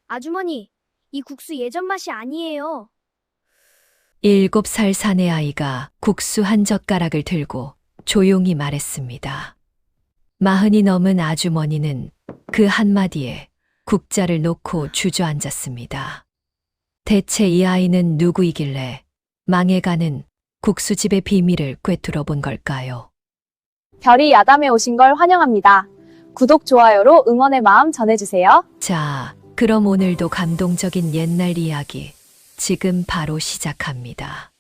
아주머니, 이 국수 예전 맛이 아니에요. 7살 사내 아이가 국수 한 젓가락을 들고 조용히 말했습니다. 40이 넘은 아주머니는 그 한마디에 국자를 놓고 주저앉았습니다. 대체 이 아이는 누구이길래 망해가는 국수집의 비밀을 꿰뚫어 본 걸까요? 별이 야담에 오신 걸 환영합니다. 구독, 좋아요로 응원의 마음 전해주세요. 자, 그럼 오늘도 감동적인 옛날 이야기 지금 바로 시작합니다.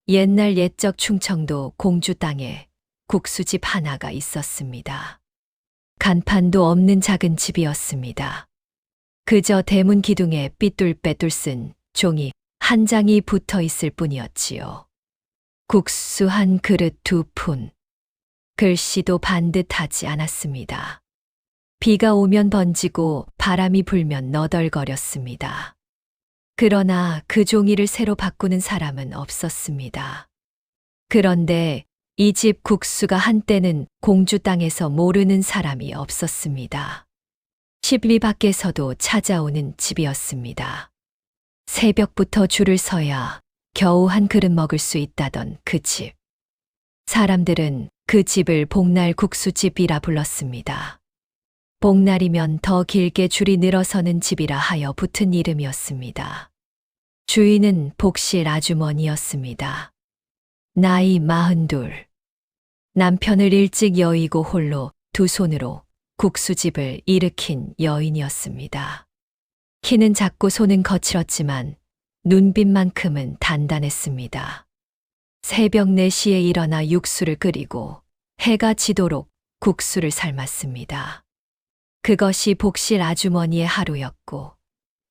옛날 옛적 충청도 공주 땅에 국수집 하나가 있었습니다. 간판도 없는 작은 집이었습니다. 그저 대문 기둥에 삐뚤빼뚤 쓴 종이 한 장이 붙어 있을 뿐이었지요. 국수 한 그릇 2푼. 글씨도 반듯하지 않았습니다. 비가 오면 번지고 바람이 불면 너덜거렸습니다. 그러나 그 종이를 새로 바꾸는 사람은 없었습니다. 그런데 이 집 국수가 한때는 공주 땅에서 모르는 사람이 없었습니다. 십리 밖에서도 찾아오는 집이었습니다. 새벽부터 줄을 서야 겨우 한 그릇 먹을 수 있다던 그 집. 사람들은 그 집을 복날 국수집이라 불렀습니다. 복날이면 더 길게 줄이 늘어서는 집이라 하여 붙은 이름이었습니다. 주인은 복실 아주머니였습니다. 나이 42. 남편을 일찍 여의고 홀로 두 손으로 국수집을 일으킨 여인이었습니다. 키는 작고 손은 거칠었지만 눈빛만큼은 단단했습니다. 새벽 4시에 일어나 육수를 끓이고 해가 지도록 국수를 삶았습니다. 그것이 복실 아주머니의 하루였고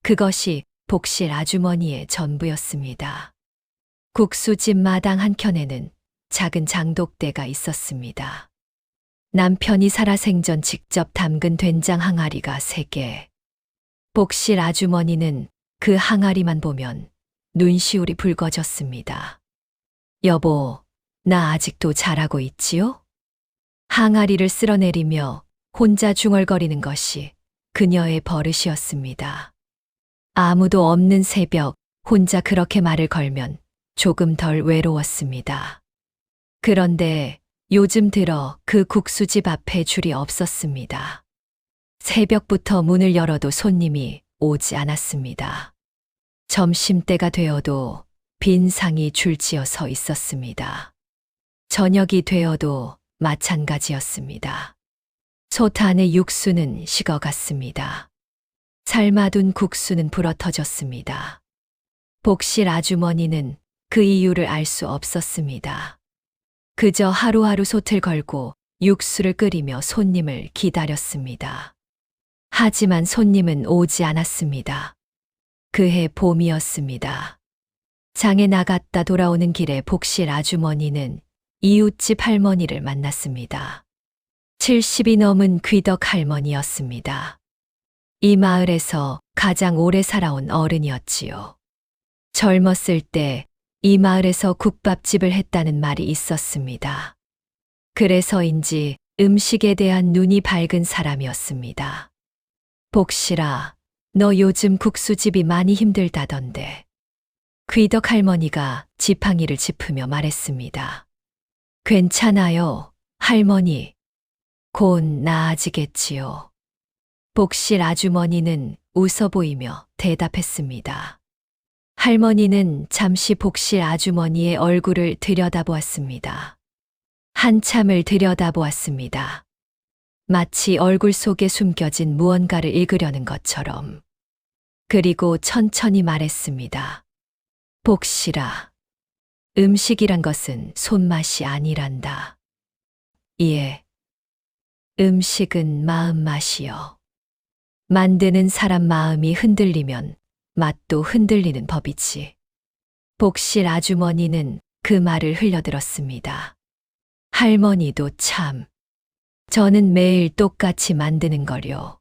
그것이 복실 아주머니의 전부였습니다. 국수집 마당 한켠에는 작은 장독대가 있었습니다. 남편이 살아생전 직접 담근 된장 항아리가 3개. 복실 아주머니는 그 항아리만 보면 눈시울이 붉어졌습니다. 여보, 나 아직도 잘하고 있지요? 항아리를 쓸어내리며 혼자 중얼거리는 것이 그녀의 버릇이었습니다. 아무도 없는 새벽 혼자 그렇게 말을 걸면 조금 덜 외로웠습니다. 그런데 요즘 들어 그 국수집 앞에 줄이 없었습니다. 새벽부터 문을 열어도 손님이 오지 않았습니다. 점심때가 되어도 빈 상이 줄지어 서 있었습니다. 저녁이 되어도 마찬가지였습니다. 솥 안의 육수는 식어갔습니다. 삶아둔 국수는 불어터졌습니다. 복실 아주머니는 그 이유를 알 수 없었습니다. 그저 하루하루 솥을 걸고 육수를 끓이며 손님을 기다렸습니다. 하지만 손님은 오지 않았습니다. 그해 봄이었습니다. 장에 나갔다 돌아오는 길에 복실 아주머니는 이웃집 할머니를 만났습니다. 70이 넘은 귀덕 할머니였습니다. 이 마을에서 가장 오래 살아온 어른이었지요. 젊었을 때 이 마을에서 국밥집을 했다는 말이 있었습니다. 그래서인지 음식에 대한 눈이 밝은 사람이었습니다. 복실아, 너 요즘 국수집이 많이 힘들다던데. 귀덕 할머니가 지팡이를 짚으며 말했습니다. 괜찮아요, 할머니. 곧 나아지겠지요. 복실 아주머니는 웃어 보이며 대답했습니다. 할머니는 잠시 복실 아주머니의 얼굴을 들여다보았습니다. 한참을 들여다보았습니다. 마치 얼굴 속에 숨겨진 무언가를 읽으려는 것처럼. 그리고 천천히 말했습니다. 복실아, 음식이란 것은 손맛이 아니란다. 예. 음식은 마음맛이요. 만드는 사람 마음이 흔들리면 맛도 흔들리는 법이지. 복실 아주머니는 그 말을 흘려들었습니다. 할머니도 참. 저는 매일 똑같이 만드는 거요.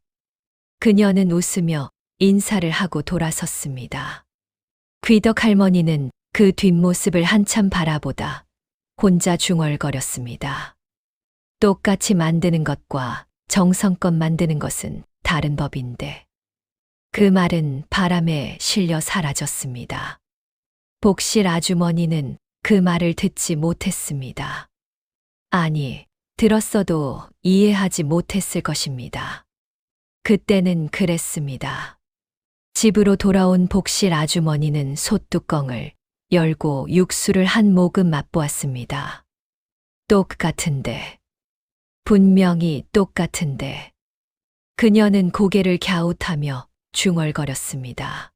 그녀는 웃으며 인사를 하고 돌아섰습니다. 귀덕 할머니는 그 뒷모습을 한참 바라보다 혼자 중얼거렸습니다. 똑같이 만드는 것과 정성껏 만드는 것은 다른 법인데. 그 말은 바람에 실려 사라졌습니다. 복실 아주머니는 그 말을 듣지 못했습니다. 아니, 들었어도 이해하지 못했을 것입니다. 그때는 그랬습니다. 집으로 돌아온 복실 아주머니는 솥뚜껑을 열고 육수를 한 모금 맛보았습니다. 똑같은데. 분명히 똑같은데. 그녀는 고개를 갸웃하며 중얼거렸습니다.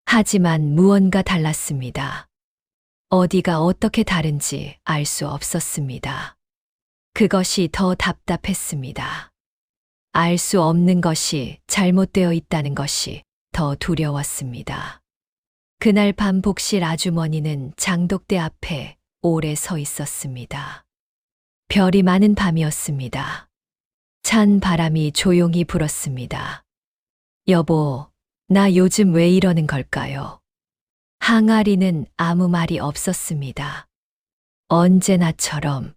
하지만 무언가 달랐습니다. 어디가 어떻게 다른지 알 수 없었습니다. 그것이 더 답답했습니다. 알 수 없는 것이 잘못되어 있다는 것이 더 두려웠습니다. 그날 밤 복실 아주머니는 장독대 앞에 오래 서 있었습니다. 별이 많은 밤이었습니다. 찬 바람이 조용히 불었습니다. 여보, 나 요즘 왜 이러는 걸까요? 항아리는 아무 말이 없었습니다. 언제나처럼.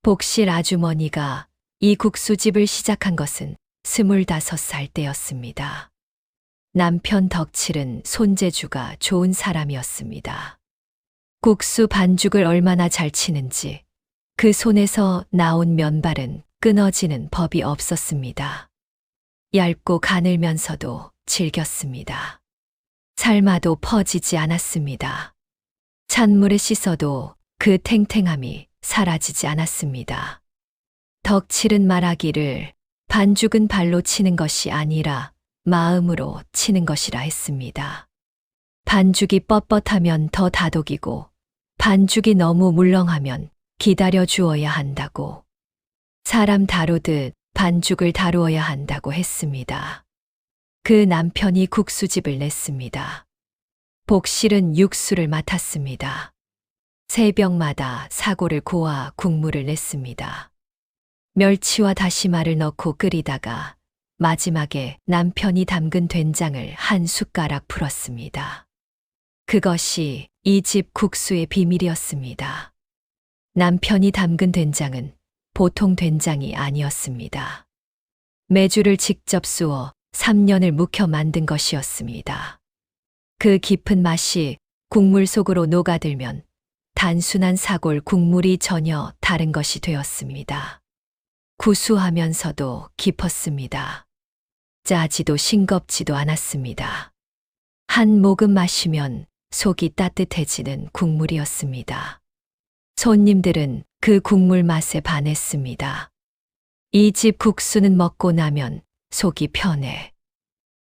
복실 아주머니가 이 국수집을 시작한 것은 25살 때였습니다. 남편 덕칠은 손재주가 좋은 사람이었습니다. 국수 반죽을 얼마나 잘 치는지 그 손에서 나온 면발은 끊어지는 법이 없었습니다. 얇고 가늘면서도 질겼습니다. 삶아도 퍼지지 않았습니다. 찬물에 씻어도 그 탱탱함이 사라지지 않았습니다. 덕칠은 말하기를 반죽은 발로 치는 것이 아니라 마음으로 치는 것이라 했습니다. 반죽이 뻣뻣하면 더 다독이고 반죽이 너무 물렁하면 기다려 주어야 한다고. 사람 다루듯 반죽을 다루어야 한다고 했습니다. 그 남편이 국수집을 냈습니다. 복실은 육수를 맡았습니다. 새벽마다 사골을 고아 국물을 냈습니다. 멸치와 다시마를 넣고 끓이다가 마지막에 남편이 담근 된장을 한 숟가락 풀었습니다. 그것이 이 집 국수의 비밀이었습니다. 남편이 담근 된장은 보통 된장이 아니었습니다. 메주를 직접 쑤어 3년을 묵혀 만든 것이었습니다. 그 깊은 맛이 국물 속으로 녹아들면 단순한 사골 국물이 전혀 다른 것이 되었습니다. 구수하면서도 깊었습니다. 짜지도 싱겁지도 않았습니다. 한 모금 마시면 속이 따뜻해지는 국물이었습니다. 손님들은 그 국물 맛에 반했습니다. 이 집 국수는 먹고 나면 속이 편해.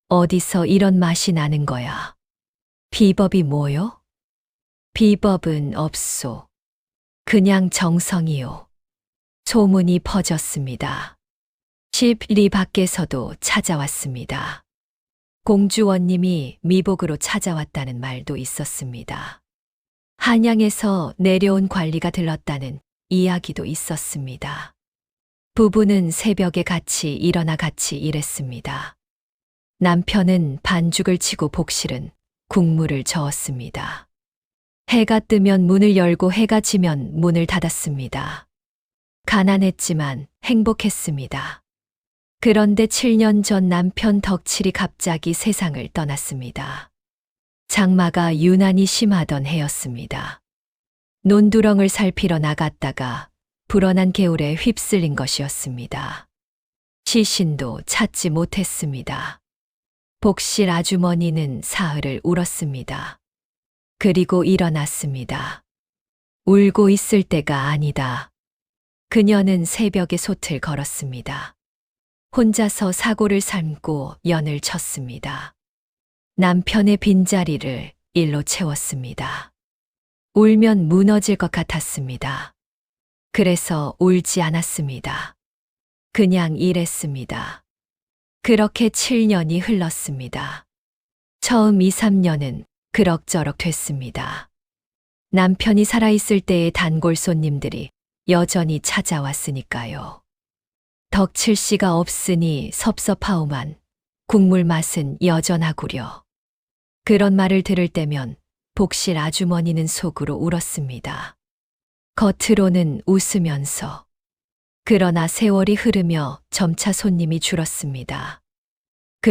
어디서 이런 맛이 나는 거야? 비법이 뭐요? 비법은 없소. 그냥 정성이요. 소문이 퍼졌습니다. 집 밖에서도 찾아왔습니다. 공주원님이 미복으로 찾아왔다는 말도 있었습니다. 한양에서 내려온 관리가 들렀다는 이야기도 있었습니다. 부부는 새벽에 같이 일어나 같이 일했습니다. 남편은 반죽을 치고 복실은 국물을 저었습니다. 해가 뜨면 문을 열고 해가 지면 문을 닫았습니다. 가난했지만 행복했습니다. 그런데 7년 전 남편 덕칠이 갑자기 세상을 떠났습니다. 장마가 유난히 심하던 해였습니다. 논두렁을 살피러 나갔다가 불어난 개울에 휩쓸린 것이었습니다. 시신도 찾지 못했습니다. 복실 아주머니는 사흘을 울었습니다. 그리고 일어났습니다. 울고 있을 때가 아니다. 그녀는 새벽에 솥을 걸었습니다. 혼자서 사골을 삶고 연을 쳤습니다. 남편의 빈자리를 일로 채웠습니다. 울면 무너질 것 같았습니다. 그래서 울지 않았습니다. 그냥 일했습니다. 그렇게 7년이 흘렀습니다. 처음 2, 3년은 그럭저럭 됐습니다. 남편이 살아있을 때의 단골 손님들이 여전히 찾아왔으니까요. 덕칠 씨가 없으니 섭섭하오만 국물 맛은 여전하구려. 그런 말을 들을 때면 복실 아주머니는 속으로 울었습니다. 겉으로는 웃으면서. 그러나 세월이 흐르며 점차 손님이 줄었습니다.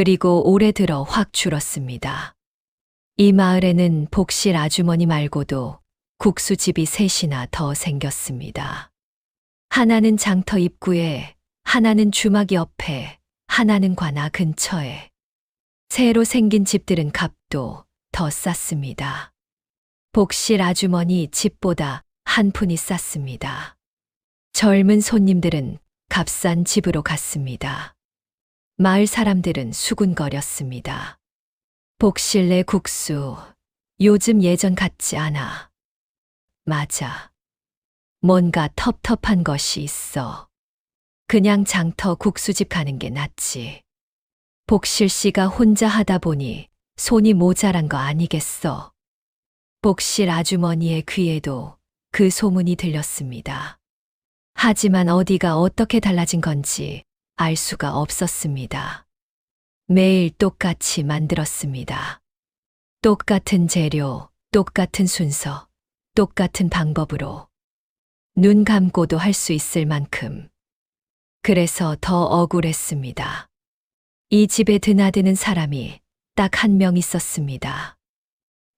그리고 올해 들어 확 줄었습니다. 이 마을에는 복실 아주머니 말고도 국수집이 셋이나 더 생겼습니다. 하나는 장터 입구에, 하나는 주막 옆에, 하나는 관아 근처에. 새로 생긴 집들은 값도 더 쌌습니다. 복실 아주머니 집보다 한 푼이 쌌습니다. 젊은 손님들은 값싼 집으로 갔습니다. 마을 사람들은 수군거렸습니다. 복실내 국수, 요즘 예전 같지 않아. 맞아. 뭔가 텁텁한 것이 있어. 그냥 장터 국수집 가는 게 낫지. 복실 씨가 혼자 하다 보니 손이 모자란 거 아니겠어. 복실 아주머니의 귀에도 그 소문이 들렸습니다. 하지만 어디가 어떻게 달라진 건지 알 수가 없었습니다. 매일 똑같이 만들었습니다. 똑같은 재료, 똑같은 순서, 똑같은 방법으로. 눈 감고도 할 수 있을 만큼. 그래서 더 억울했습니다. 이 집에 드나드는 사람이 딱 한 명 있었습니다.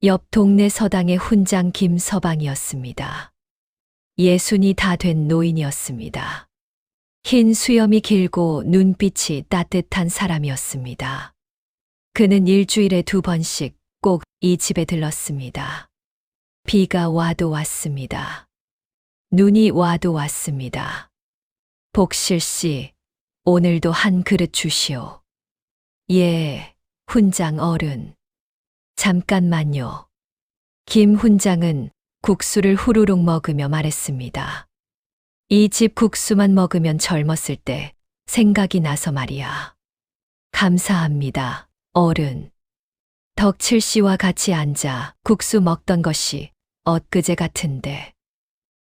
옆 동네 서당의 훈장 김서방이었습니다. 60이 다 된 노인이었습니다. 흰 수염이 길고 눈빛이 따뜻한 사람이었습니다. 그는 일주일에 2번씩 꼭 이 집에 들렀습니다. 비가 와도 왔습니다. 눈이 와도 왔습니다. 복실 씨, 오늘도 한 그릇 주시오. 예, 훈장 어른. 잠깐만요. 김 훈장은 국수를 후루룩 먹으며 말했습니다. 이 집 국수만 먹으면 젊었을 때 생각이 나서 말이야. 감사합니다, 어른. 덕칠 씨와 같이 앉아 국수 먹던 것이 엊그제 같은데.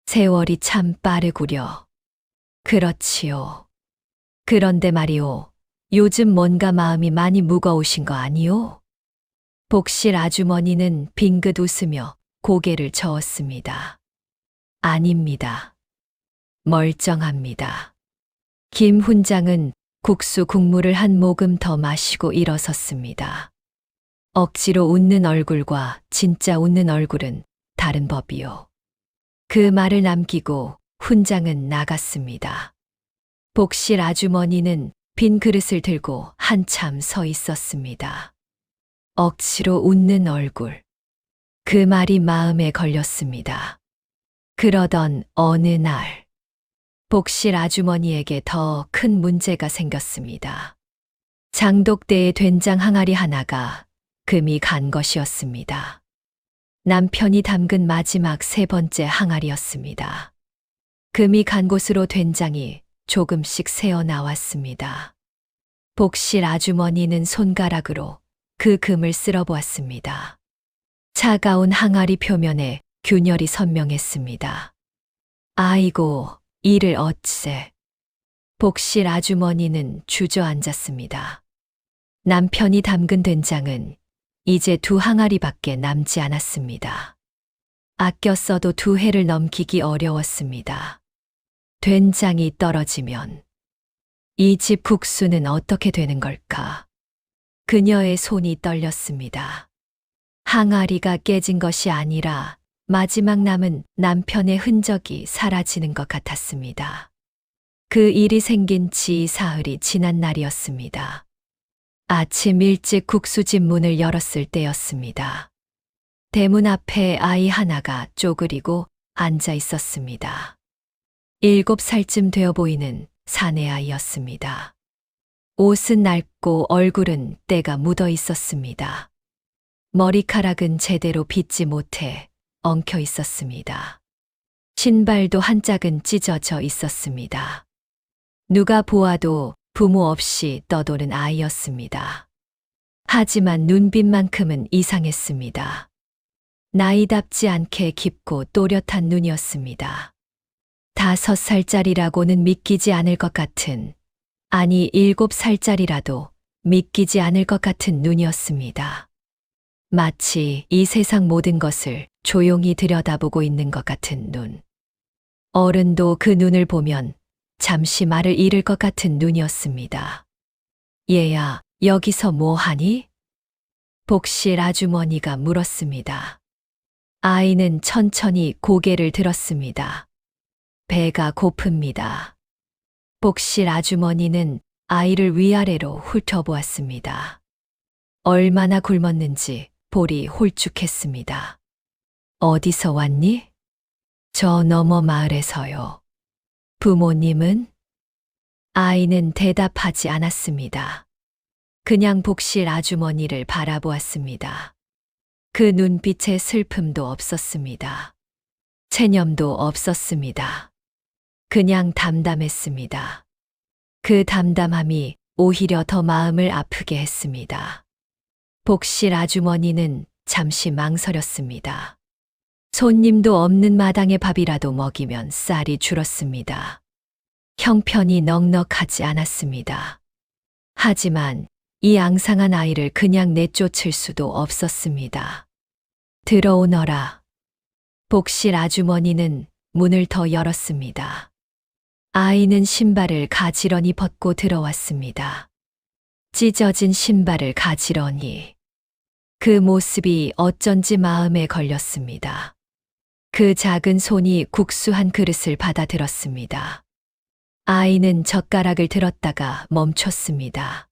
세월이 참 빠르구려. 그렇지요. 그런데 말이오, 요즘 뭔가 마음이 많이 무거우신 거 아니오? 복실 아주머니는 빙긋 웃으며 고개를 저었습니다. 아닙니다. 멀쩡합니다. 김 훈장은 국수 국물을 한 모금 더 마시고 일어섰습니다. 억지로 웃는 얼굴과 진짜 웃는 얼굴은 다른 법이요. 그 말을 남기고 훈장은 나갔습니다. 복실 아주머니는 빈 그릇을 들고 한참 서 있었습니다. 억지로 웃는 얼굴. 그 말이 마음에 걸렸습니다. 그러던 어느 날, 복실 아주머니에게 더 큰 문제가 생겼습니다. 장독대에 된장 항아리 하나가 금이 간 것이었습니다. 남편이 담근 마지막 3번째 항아리였습니다. 금이 간 곳으로 된장이 조금씩 새어 나왔습니다. 복실 아주머니는 손가락으로 그 금을 쓸어보았습니다. 차가운 항아리 표면에 균열이 선명했습니다. 아이고, 이를 어찌세. 복실 아주머니는 주저앉았습니다. 남편이 담근 된장은 이제 2 항아리밖에 남지 않았습니다. 아껴 써도 2해를 넘기기 어려웠습니다. 된장이 떨어지면 이 집 국수는 어떻게 되는 걸까? 그녀의 손이 떨렸습니다. 항아리가 깨진 것이 아니라 마지막 남은 남편의 흔적이 사라지는 것 같았습니다. 그 일이 생긴 지 사흘이 지난 날이었습니다. 아침 일찍 국수집 문을 열었을 때였습니다. 대문 앞에 아이 하나가 쪼그리고 앉아 있었습니다. 7살쯤 되어 보이는 사내아이였습니다. 옷은 낡고 얼굴은 때가 묻어 있었습니다. 머리카락은 제대로 빗지 못해 엉켜 있었습니다. 신발도 한 짝은 찢어져 있었습니다. 누가 보아도 부모 없이 떠도는 아이였습니다. 하지만 눈빛만큼은 이상했습니다. 나이답지 않게 깊고 또렷한 눈이었습니다. 5살짜리라고는 믿기지 않을 것 같은, 아니 7살짜리라도 믿기지 않을 것 같은 눈이었습니다. 마치 이 세상 모든 것을 조용히 들여다보고 있는 것 같은 눈. 어른도 그 눈을 보면 잠시 말을 잃을 것 같은 눈이었습니다. 얘야, 여기서 뭐 하니? 복실 아주머니가 물었습니다. 아이는 천천히 고개를 들었습니다. 배가 고픕니다. 복실 아주머니는 아이를 위아래로 훑어보았습니다. 얼마나 굶었는지 볼이 홀쭉했습니다. 어디서 왔니? 저 너머 마을에서요. 부모님은? 아이는 대답하지 않았습니다. 그냥 복실 아주머니를 바라보았습니다. 그 눈빛에 슬픔도 없었습니다. 체념도 없었습니다. 그냥 담담했습니다. 그 담담함이 오히려 더 마음을 아프게 했습니다. 복실 아주머니는 잠시 망설였습니다. 손님도 없는 마당에 밥이라도 먹이면 쌀이 줄었습니다. 형편이 넉넉하지 않았습니다. 하지만 이 앙상한 아이를 그냥 내쫓을 수도 없었습니다. 들어오너라. 복실 아주머니는 문을 더 열었습니다. 아이는 신발을 가지런히 벗고 들어왔습니다. 찢어진 신발을 가지런히. 그 모습이 어쩐지 마음에 걸렸습니다. 그 작은 손이 국수 한 그릇을 받아들었습니다. 아이는 젓가락을 들었다가 멈췄습니다.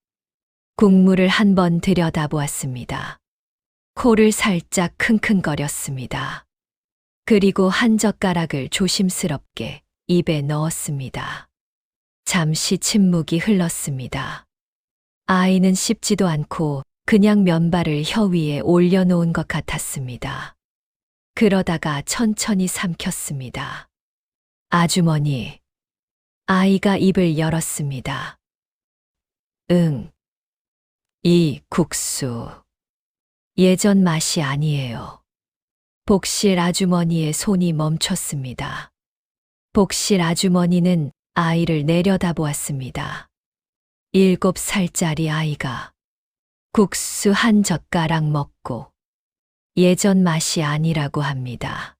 국물을 한번 들여다보았습니다. 코를 살짝 킁킁거렸습니다. 그리고 한 젓가락을 조심스럽게 입에 넣었습니다. 잠시 침묵이 흘렀습니다. 아이는 씹지도 않고 그냥 면발을 혀 위에 올려놓은 것 같았습니다. 그러다가 천천히 삼켰습니다. 아주머니. 아이가 입을 열었습니다. 응. 이 국수. 예전 맛이 아니에요. 복실 아주머니의 손이 멈췄습니다. 복실 아주머니는 아이를 내려다보았습니다. 7살짜리 아이가 국수 한 젓가락 먹고 예전 맛이 아니라고 합니다.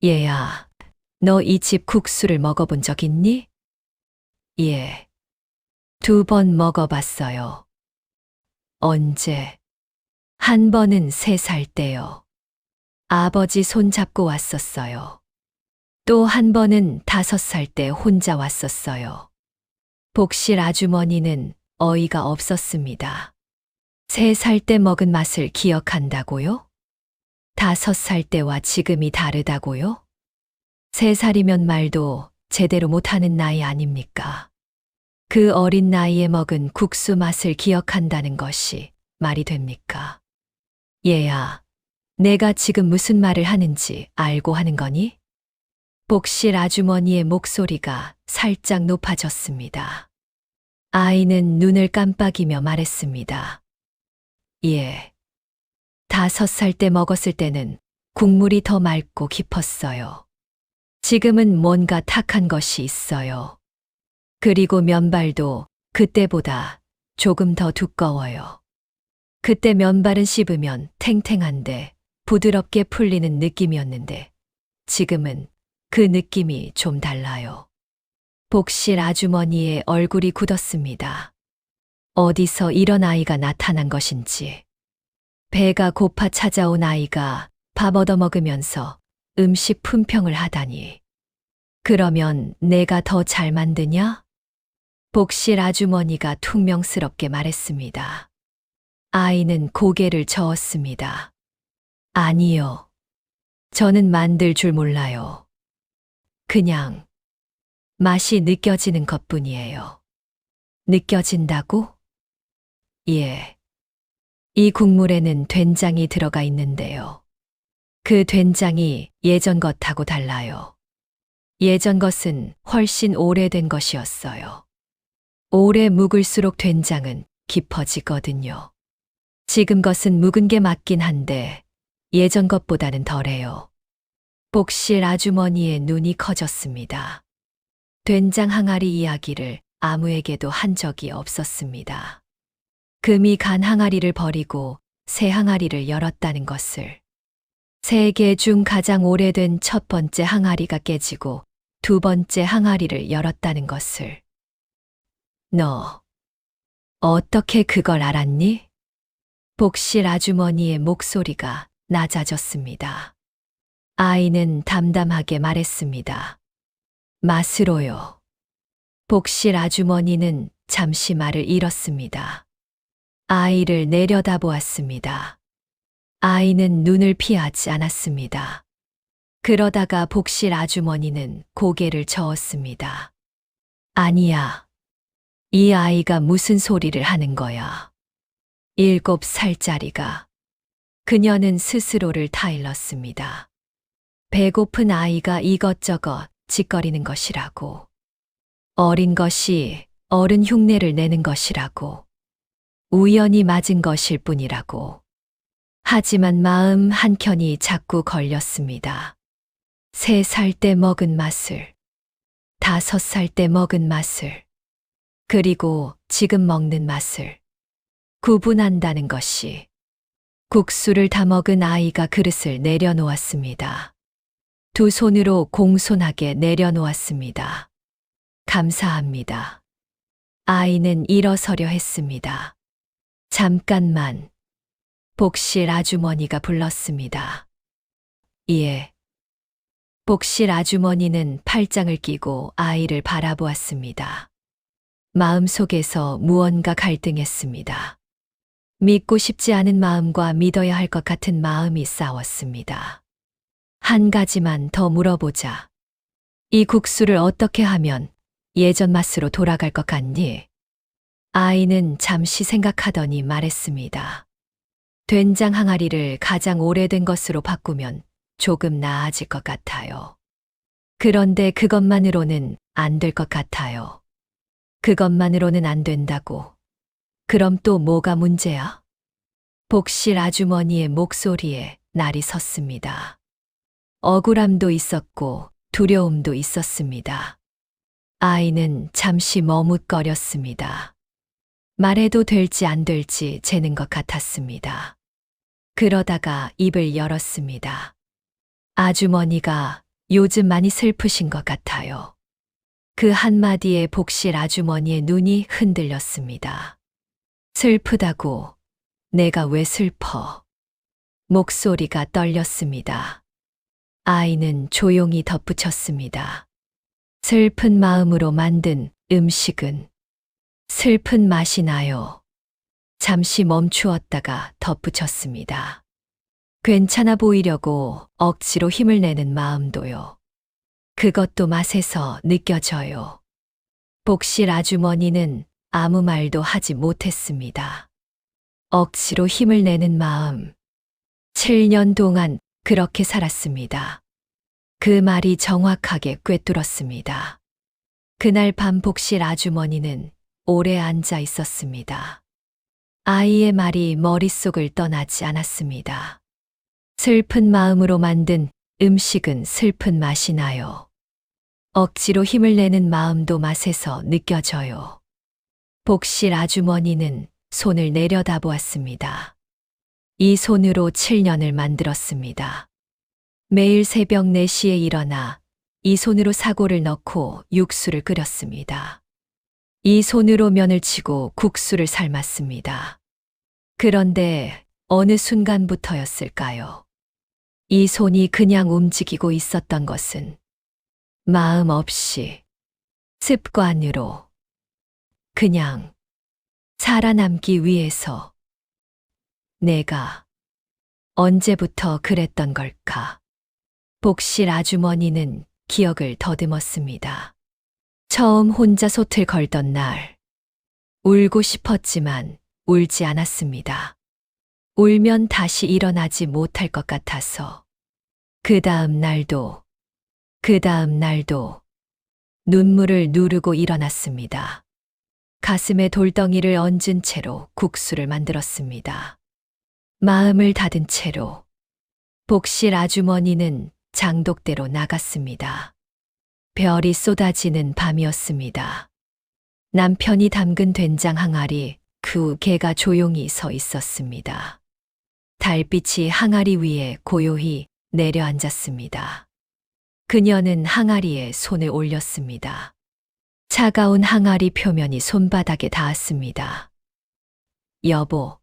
얘야, 너 이 집 국수를 먹어본 적 있니? 예. 2번 먹어봤어요. 언제? 한 번은 3살 때요. 아버지 손 잡고 왔었어요. 또 한 번은 5살 때 혼자 왔었어요. 복실 아주머니는 어이가 없었습니다. 3살 때 먹은 맛을 기억한다고요? 5살 때와 지금이 다르다고요? 3살이면 말도 제대로 못하는 나이 아닙니까? 그 어린 나이에 먹은 국수 맛을 기억한다는 것이 말이 됩니까? 얘야, 내가 지금 무슨 말을 하는지 알고 하는 거니? 복실 아주머니의 목소리가 살짝 높아졌습니다. 아이는 눈을 깜빡이며 말했습니다. 예. 5살 때 먹었을 때는 국물이 더 맑고 깊었어요. 지금은 뭔가 탁한 것이 있어요. 그리고 면발도 그때보다 조금 더 두꺼워요. 그때 면발은 씹으면 탱탱한데 부드럽게 풀리는 느낌이었는데 지금은 그 느낌이 좀 달라요. 복실 아주머니의 얼굴이 굳었습니다. 어디서 이런 아이가 나타난 것인지. 배가 고파 찾아온 아이가 밥 얻어먹으면서 음식 품평을 하다니. 그러면 내가 더 잘 만드냐? 복실 아주머니가 퉁명스럽게 말했습니다. 아이는 고개를 저었습니다. 아니요. 저는 만들 줄 몰라요. 그냥 맛이 느껴지는 것뿐이에요. 느껴진다고? 예. 이 국물에는 된장이 들어가 있는데요. 그 된장이 예전 것하고 달라요. 예전 것은 훨씬 오래된 것이었어요. 오래 묵을수록 된장은 깊어지거든요. 지금 것은 묵은 게 맞긴 한데 예전 것보다는 덜해요. 복실 아주머니의 눈이 커졌습니다. 된장 항아리 이야기를 아무에게도 한 적이 없었습니다. 금이 간 항아리를 버리고 새 항아리를 열었다는 것을. 세계 중 가장 오래된 첫 번째 항아리가 깨지고 2번째 항아리를 열었다는 것을. 너 어떻게 그걸 알았니? 복실 아주머니의 목소리가 낮아졌습니다. 아이는 담담하게 말했습니다. 맛으로요. 복실 아주머니는 잠시 말을 잃었습니다. 아이를 내려다보았습니다. 아이는 눈을 피하지 않았습니다. 그러다가 복실 아주머니는 고개를 저었습니다. 아니야. 이 아이가 무슨 소리를 하는 거야. 7살짜리가. 그녀는 스스로를 타일렀습니다. 배고픈 아이가 이것저것 짓거리는 것이라고. 어린 것이 어른 흉내를 내는 것이라고. 우연히 맞은 것일 뿐이라고. 하지만 마음 한켠이 자꾸 걸렸습니다. 3살 때 먹은 맛을, 5살 때 먹은 맛을, 그리고 지금 먹는 맛을 구분한다는 것이. 국수를 다 먹은 아이가 그릇을 내려놓았습니다. 두 손으로 공손하게 내려놓았습니다. 감사합니다. 아이는 일어서려 했습니다. 잠깐만. 복실 아주머니가 불렀습니다. 예. 복실 아주머니는 팔짱을 끼고 아이를 바라보았습니다. 마음속에서 무언가 갈등했습니다. 믿고 싶지 않은 마음과 믿어야 할 것 같은 마음이 싸웠습니다. 한 가지만 더 물어보자. 이 국수를 어떻게 하면 예전 맛으로 돌아갈 것 같니? 아이는 잠시 생각하더니 말했습니다. 된장 항아리를 가장 오래된 것으로 바꾸면 조금 나아질 것 같아요. 그런데 그것만으로는 안 될 것 같아요. 그것만으로는 안 된다고. 그럼 또 뭐가 문제야? 복실 아주머니의 목소리에 날이 섰습니다. 억울함도 있었고 두려움도 있었습니다. 아이는 잠시 머뭇거렸습니다. 말해도 될지 안 될지 재는 것 같았습니다. 그러다가 입을 열었습니다. 아주머니가 요즘 많이 슬프신 것 같아요. 그 한마디에 복실 아주머니의 눈이 흔들렸습니다. 슬프다고? 내가 왜 슬퍼? 목소리가 떨렸습니다. 아이는 조용히 덧붙였습니다. 슬픈 마음으로 만든 음식은 슬픈 맛이 나요. 잠시 멈추었다가 덧붙였습니다. 괜찮아 보이려고 억지로 힘을 내는 마음도요. 그것도 맛에서 느껴져요. 복실 아주머니는 아무 말도 하지 못했습니다. 억지로 힘을 내는 마음. 7년 동안 그렇게 살았습니다. 그 말이 정확하게 꿰뚫었습니다. 그날 밤 복실 아주머니는 오래 앉아 있었습니다. 아이의 말이 머릿속을 떠나지 않았습니다. 슬픈 마음으로 만든 음식은 슬픈 맛이 나요. 억지로 힘을 내는 마음도 맛에서 느껴져요. 복실 아주머니는 손을 내려다보았습니다. 이 손으로 7년을 만들었습니다. 매일 새벽 4시에 일어나 이 손으로 사고를 넣고 육수를 끓였습니다. 이 손으로 면을 치고 국수를 삶았습니다. 그런데 어느 순간부터였을까요? 이 손이 그냥 움직이고 있었던 것은 마음 없이 습관으로 그냥 살아남기 위해서. 내가 언제부터 그랬던 걸까? 복실 아주머니는 기억을 더듬었습니다. 처음 혼자 솥을 걸던 날, 울고 싶었지만 울지 않았습니다. 울면 다시 일어나지 못할 것 같아서. 그 다음 날도 눈물을 누르고 일어났습니다. 가슴에 돌덩이를 얹은 채로 국수를 만들었습니다. 마음을 닫은 채로 복실 아주머니는 장독대로 나갔습니다. 별이 쏟아지는 밤이었습니다. 남편이 담근 된장 항아리 그 개가 조용히 서 있었습니다. 달빛이 항아리 위에 고요히 내려앉았습니다. 그녀는 항아리에 손을 올렸습니다. 차가운 항아리 표면이 손바닥에 닿았습니다. 여보,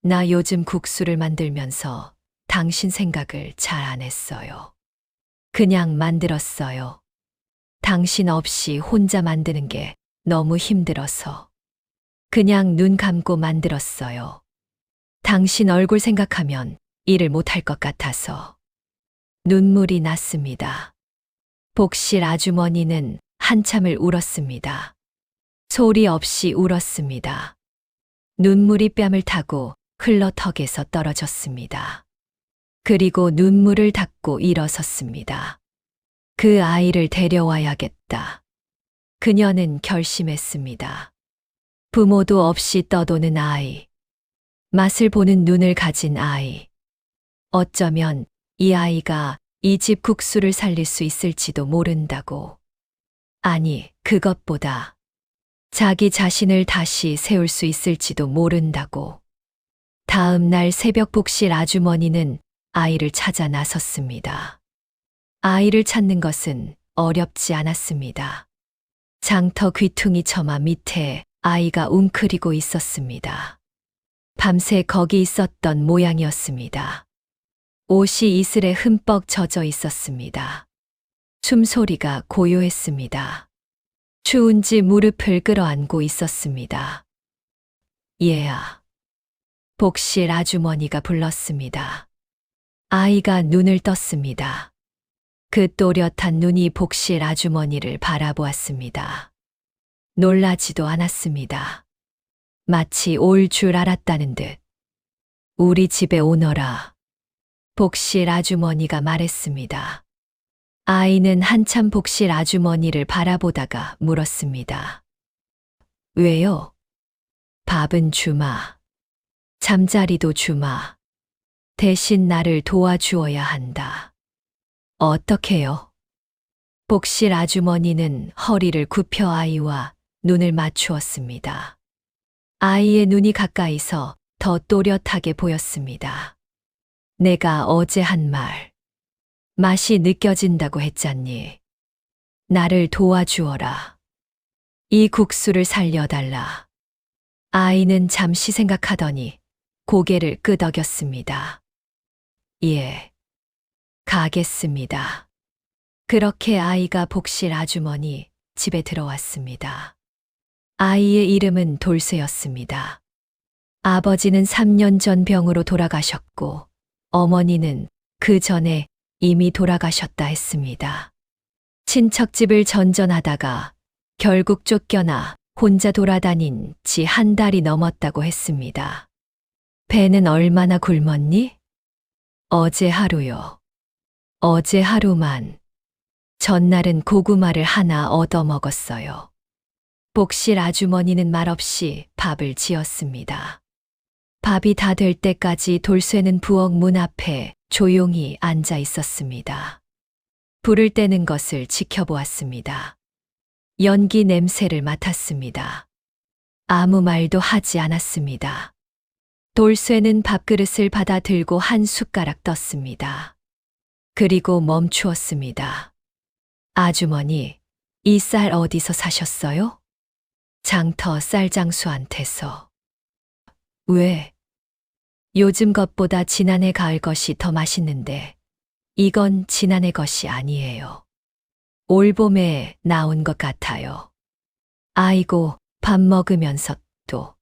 나 요즘 국수를 만들면서 당신 생각을 잘 안 했어요. 그냥 만들었어요. 당신 없이 혼자 만드는 게 너무 힘들어서. 그냥 눈 감고 만들었어요. 당신 얼굴 생각하면 일을 못할 것 같아서. 눈물이 났습니다. 복실 아주머니는 한참을 울었습니다. 소리 없이 울었습니다. 눈물이 뺨을 타고 흘러 턱에서 떨어졌습니다. 그리고 눈물을 닦고 일어섰습니다. 그 아이를 데려와야겠다. 그녀는 결심했습니다. 부모도 없이 떠도는 아이. 맛을 보는 눈을 가진 아이. 어쩌면 이 아이가 이 집 국수를 살릴 수 있을지도 모른다고. 아니, 그것보다 자기 자신을 다시 세울 수 있을지도 모른다고. 다음 날 새벽 복실 아주머니는 아이를 찾아 나섰습니다. 아이를 찾는 것은 어렵지 않았습니다. 장터 귀퉁이 처마 밑에 아이가 웅크리고 있었습니다. 밤새 거기 있었던 모양이었습니다. 옷이 이슬에 흠뻑 젖어 있었습니다. 숨소리가 고요했습니다. 추운지 무릎을 끌어안고 있었습니다. 얘야. 복실 아주머니가 불렀습니다. 아이가 눈을 떴습니다. 그 또렷한 눈이 복실 아주머니를 바라보았습니다. 놀라지도 않았습니다. 마치 올 줄 알았다는 듯. 우리 집에 오너라. 복실 아주머니가 말했습니다. 아이는 한참 복실 아주머니를 바라보다가 물었습니다. 왜요? 밥은 주마. 잠자리도 주마. 대신 나를 도와주어야 한다. 어떻게요? 복실 아주머니는 허리를 굽혀 아이와 눈을 맞추었습니다. 아이의 눈이 가까이서 더 또렷하게 보였습니다. 내가 어제 한 말. 맛이 느껴진다고 했잖니. 나를 도와주어라. 이 국수를 살려달라. 아이는 잠시 생각하더니 고개를 끄덕였습니다. 예. 가겠습니다. 그렇게 아이가 복실 아주머니 집에 들어왔습니다. 아이의 이름은 돌쇠였습니다. 아버지는 3년 전 병으로 돌아가셨고 어머니는 그 전에 이미 돌아가셨다 했습니다. 친척집을 전전하다가 결국 쫓겨나 혼자 돌아다닌 지 한 달이 넘었다고 했습니다. 배는 얼마나 굶었니? 어제 하루요. 어제 하루만. 전날은 고구마를 하나 얻어 먹었어요. 복실 아주머니는 말없이 밥을 지었습니다. 밥이 다 될 때까지 돌쇠는 부엌 문 앞에 조용히 앉아 있었습니다. 불을 떼는 것을 지켜보았습니다. 연기 냄새를 맡았습니다. 아무 말도 하지 않았습니다. 돌쇠는 밥그릇을 받아 들고 한 숟가락 떴습니다. 그리고 멈추었습니다. 아주머니, 이 쌀 어디서 사셨어요? 장터 쌀장수한테서. 왜? 요즘 것보다 지난해 가을 것이 더 맛있는데 이건 지난해 것이 아니에요. 올 봄에 나온 것 같아요. 아이고, 밥 먹으면서 또.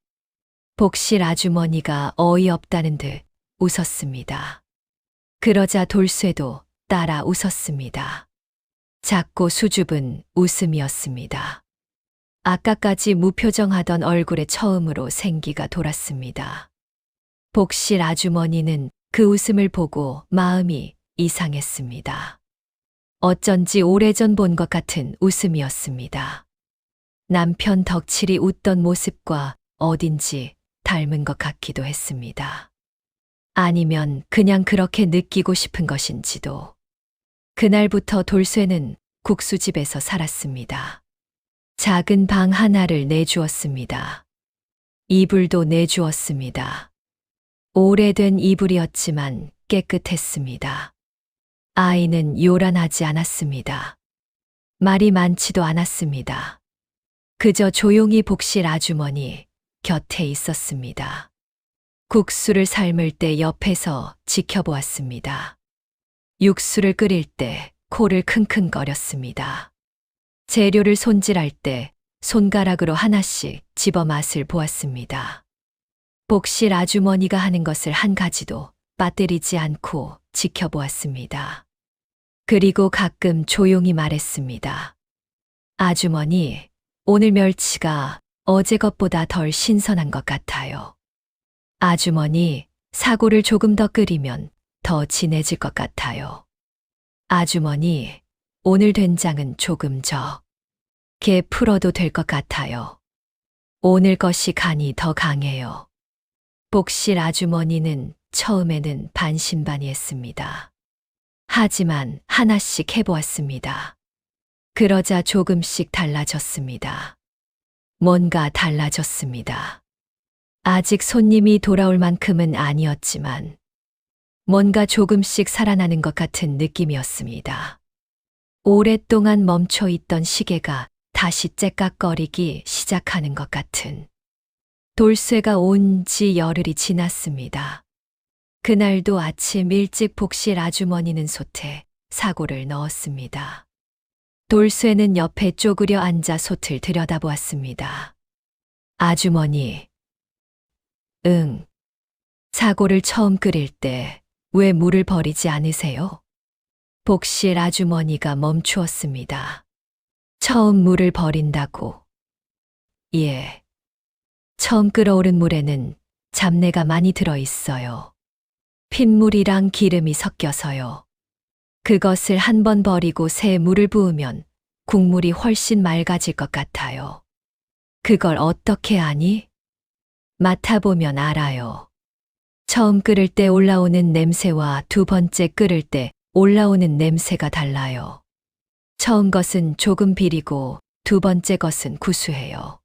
복실 아주머니가 어이없다는 듯 웃었습니다. 그러자 돌쇠도 따라 웃었습니다. 작고 수줍은 웃음이었습니다. 아까까지 무표정하던 얼굴에 처음으로 생기가 돌았습니다. 복실 아주머니는 그 웃음을 보고 마음이 이상했습니다. 어쩐지 오래전 본 것 같은 웃음이었습니다. 남편 덕칠이 웃던 모습과 어딘지 닮은 것 같기도 했습니다. 아니면 그냥 그렇게 느끼고 싶은 것인지도. 그날부터 돌쇠는 국수집에서 살았습니다. 작은 방 하나를 내주었습니다. 이불도 내주었습니다. 오래된 이불이었지만 깨끗했습니다. 아이는 요란하지 않았습니다. 말이 많지도 않았습니다. 그저 조용히 복실 아주머니, 곁에 있었습니다. 국수를 삶을 때 옆에서 지켜보았습니다. 육수를 끓일 때 코를 킁킁거렸습니다. 재료를 손질할 때 손가락으로 하나씩 집어 맛을 보았습니다. 복실 아주머니가 하는 것을 한 가지도 빠뜨리지 않고 지켜보았습니다. 그리고 가끔 조용히 말했습니다. 아주머니, 오늘 멸치가 어제 것보다 덜 신선한 것 같아요. 아주머니, 사고를 조금 더 끓이면 더 진해질 것 같아요. 아주머니, 오늘 된장은 조금 게 풀어도 될 것 같아요. 오늘 것이 간이 더 강해요. 복실 아주머니는 처음에는 반신반의했습니다. 하지만 하나씩 해보았습니다. 그러자 조금씩 달라졌습니다. 뭔가 달라졌습니다. 아직 손님이 돌아올 만큼은 아니었지만 뭔가 조금씩 살아나는 것 같은 느낌이었습니다. 오랫동안 멈춰 있던 시계가 다시 째깍거리기 시작하는 것 같은 돌쇠가 온 지 열흘이 지났습니다. 그날도 아침 일찍 복실 아주머니는 솥에 사고를 넣었습니다. 돌쇠는 옆에 쪼그려 앉아 솥을 들여다보았습니다. 아주머니, 응. 사고를 처음 끓일 때 왜 물을 버리지 않으세요? 복실 아주머니가 멈추었습니다. 처음 물을 버린다고. 예. 처음 끓어오른 물에는 잡내가 많이 들어 있어요. 핏물이랑 기름이 섞여서요. 그것을 한 번 버리고 새 물을 부으면 국물이 훨씬 맑아질 것 같아요. 그걸 어떻게 아니? 맡아보면 알아요. 처음 끓을 때 올라오는 냄새와 두 번째 끓을 때 올라오는 냄새가 달라요. 처음 것은 조금 비리고 두 번째 것은 구수해요.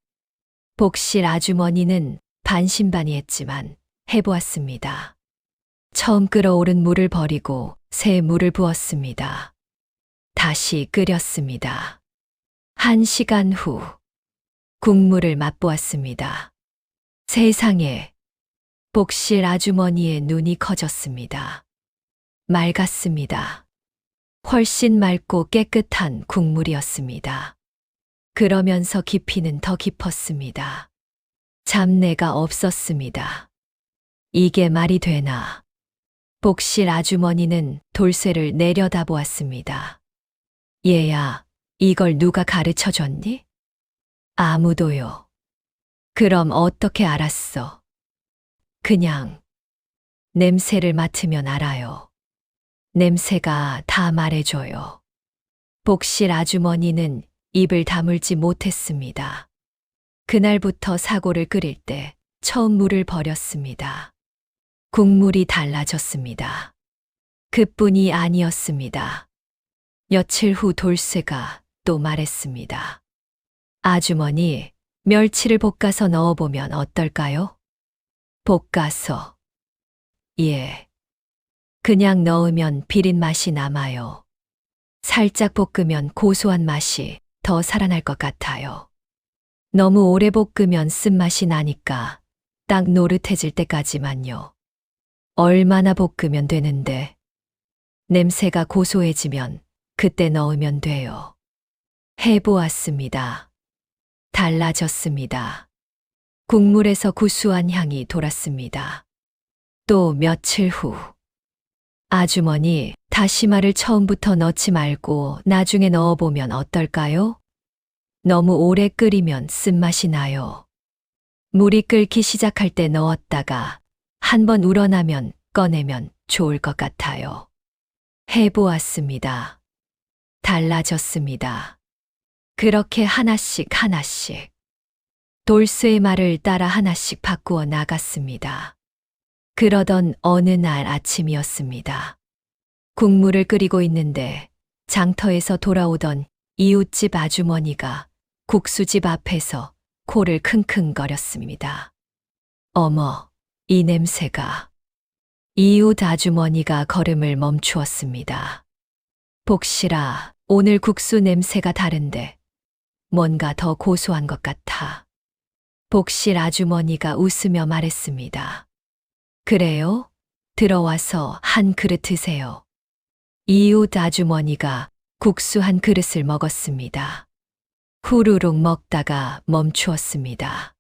복실 아주머니는 반신반의했지만 해보았습니다. 처음 끓어오른 물을 버리고 새 물을 부었습니다. 다시 끓였습니다. 1시간 후 국물을 맛보았습니다. 세상에, 복실 아주머니의 눈이 커졌습니다. 맑았습니다. 훨씬 맑고 깨끗한 국물이었습니다. 그러면서 깊이는 더 깊었습니다. 잡내가 없었습니다. 이게 말이 되나? 복실 아주머니는 돌쇠를 내려다보았습니다. 얘야, 이걸 누가 가르쳐 줬니? 아무도요. 그럼 어떻게 알았어? 그냥 냄새를 맡으면 알아요. 냄새가 다 말해줘요. 복실 아주머니는 입을 다물지 못했습니다. 그날부터 사고를 끓일 때 처음 물을 버렸습니다. 국물이 달라졌습니다. 그뿐이 아니었습니다. 며칠 후 돌쇠가 또 말했습니다. 아주머니, 멸치를 볶아서 넣어보면 어떨까요? 볶아서. 예. 그냥 넣으면 비린 맛이 남아요. 살짝 볶으면 고소한 맛이 더 살아날 것 같아요. 너무 오래 볶으면 쓴맛이 나니까 딱 노릇해질 때까지만요. 얼마나 볶으면 되는데? 냄새가 고소해지면 그때 넣으면 돼요. 해보았습니다. 달라졌습니다. 국물에서 구수한 향이 돌았습니다. 또 며칠 후. 아주머니, 다시마를 처음부터 넣지 말고 나중에 넣어보면 어떨까요? 너무 오래 끓이면 쓴맛이 나요. 물이 끓기 시작할 때 넣었다가 한번 우러나면 꺼내면 좋을 것 같아요. 해보았습니다. 달라졌습니다. 그렇게 하나씩 하나씩. 돌쇠의 말을 따라 하나씩 바꾸어 나갔습니다. 그러던 어느 날 아침이었습니다. 국물을 끓이고 있는데 장터에서 돌아오던 이웃집 아주머니가 국수집 앞에서 코를 킁킁거렸습니다. 어머, 이 냄새가. 이웃 아주머니가 걸음을 멈추었습니다. 복실아, 오늘 국수 냄새가 다른데 뭔가 더 고소한 것 같아. 복실 아주머니가 웃으며 말했습니다. 그래요? 들어와서 한 그릇 드세요. 이웃 아주머니가 국수 한 그릇을 먹었습니다. 후루룩 먹다가 멈추었습니다.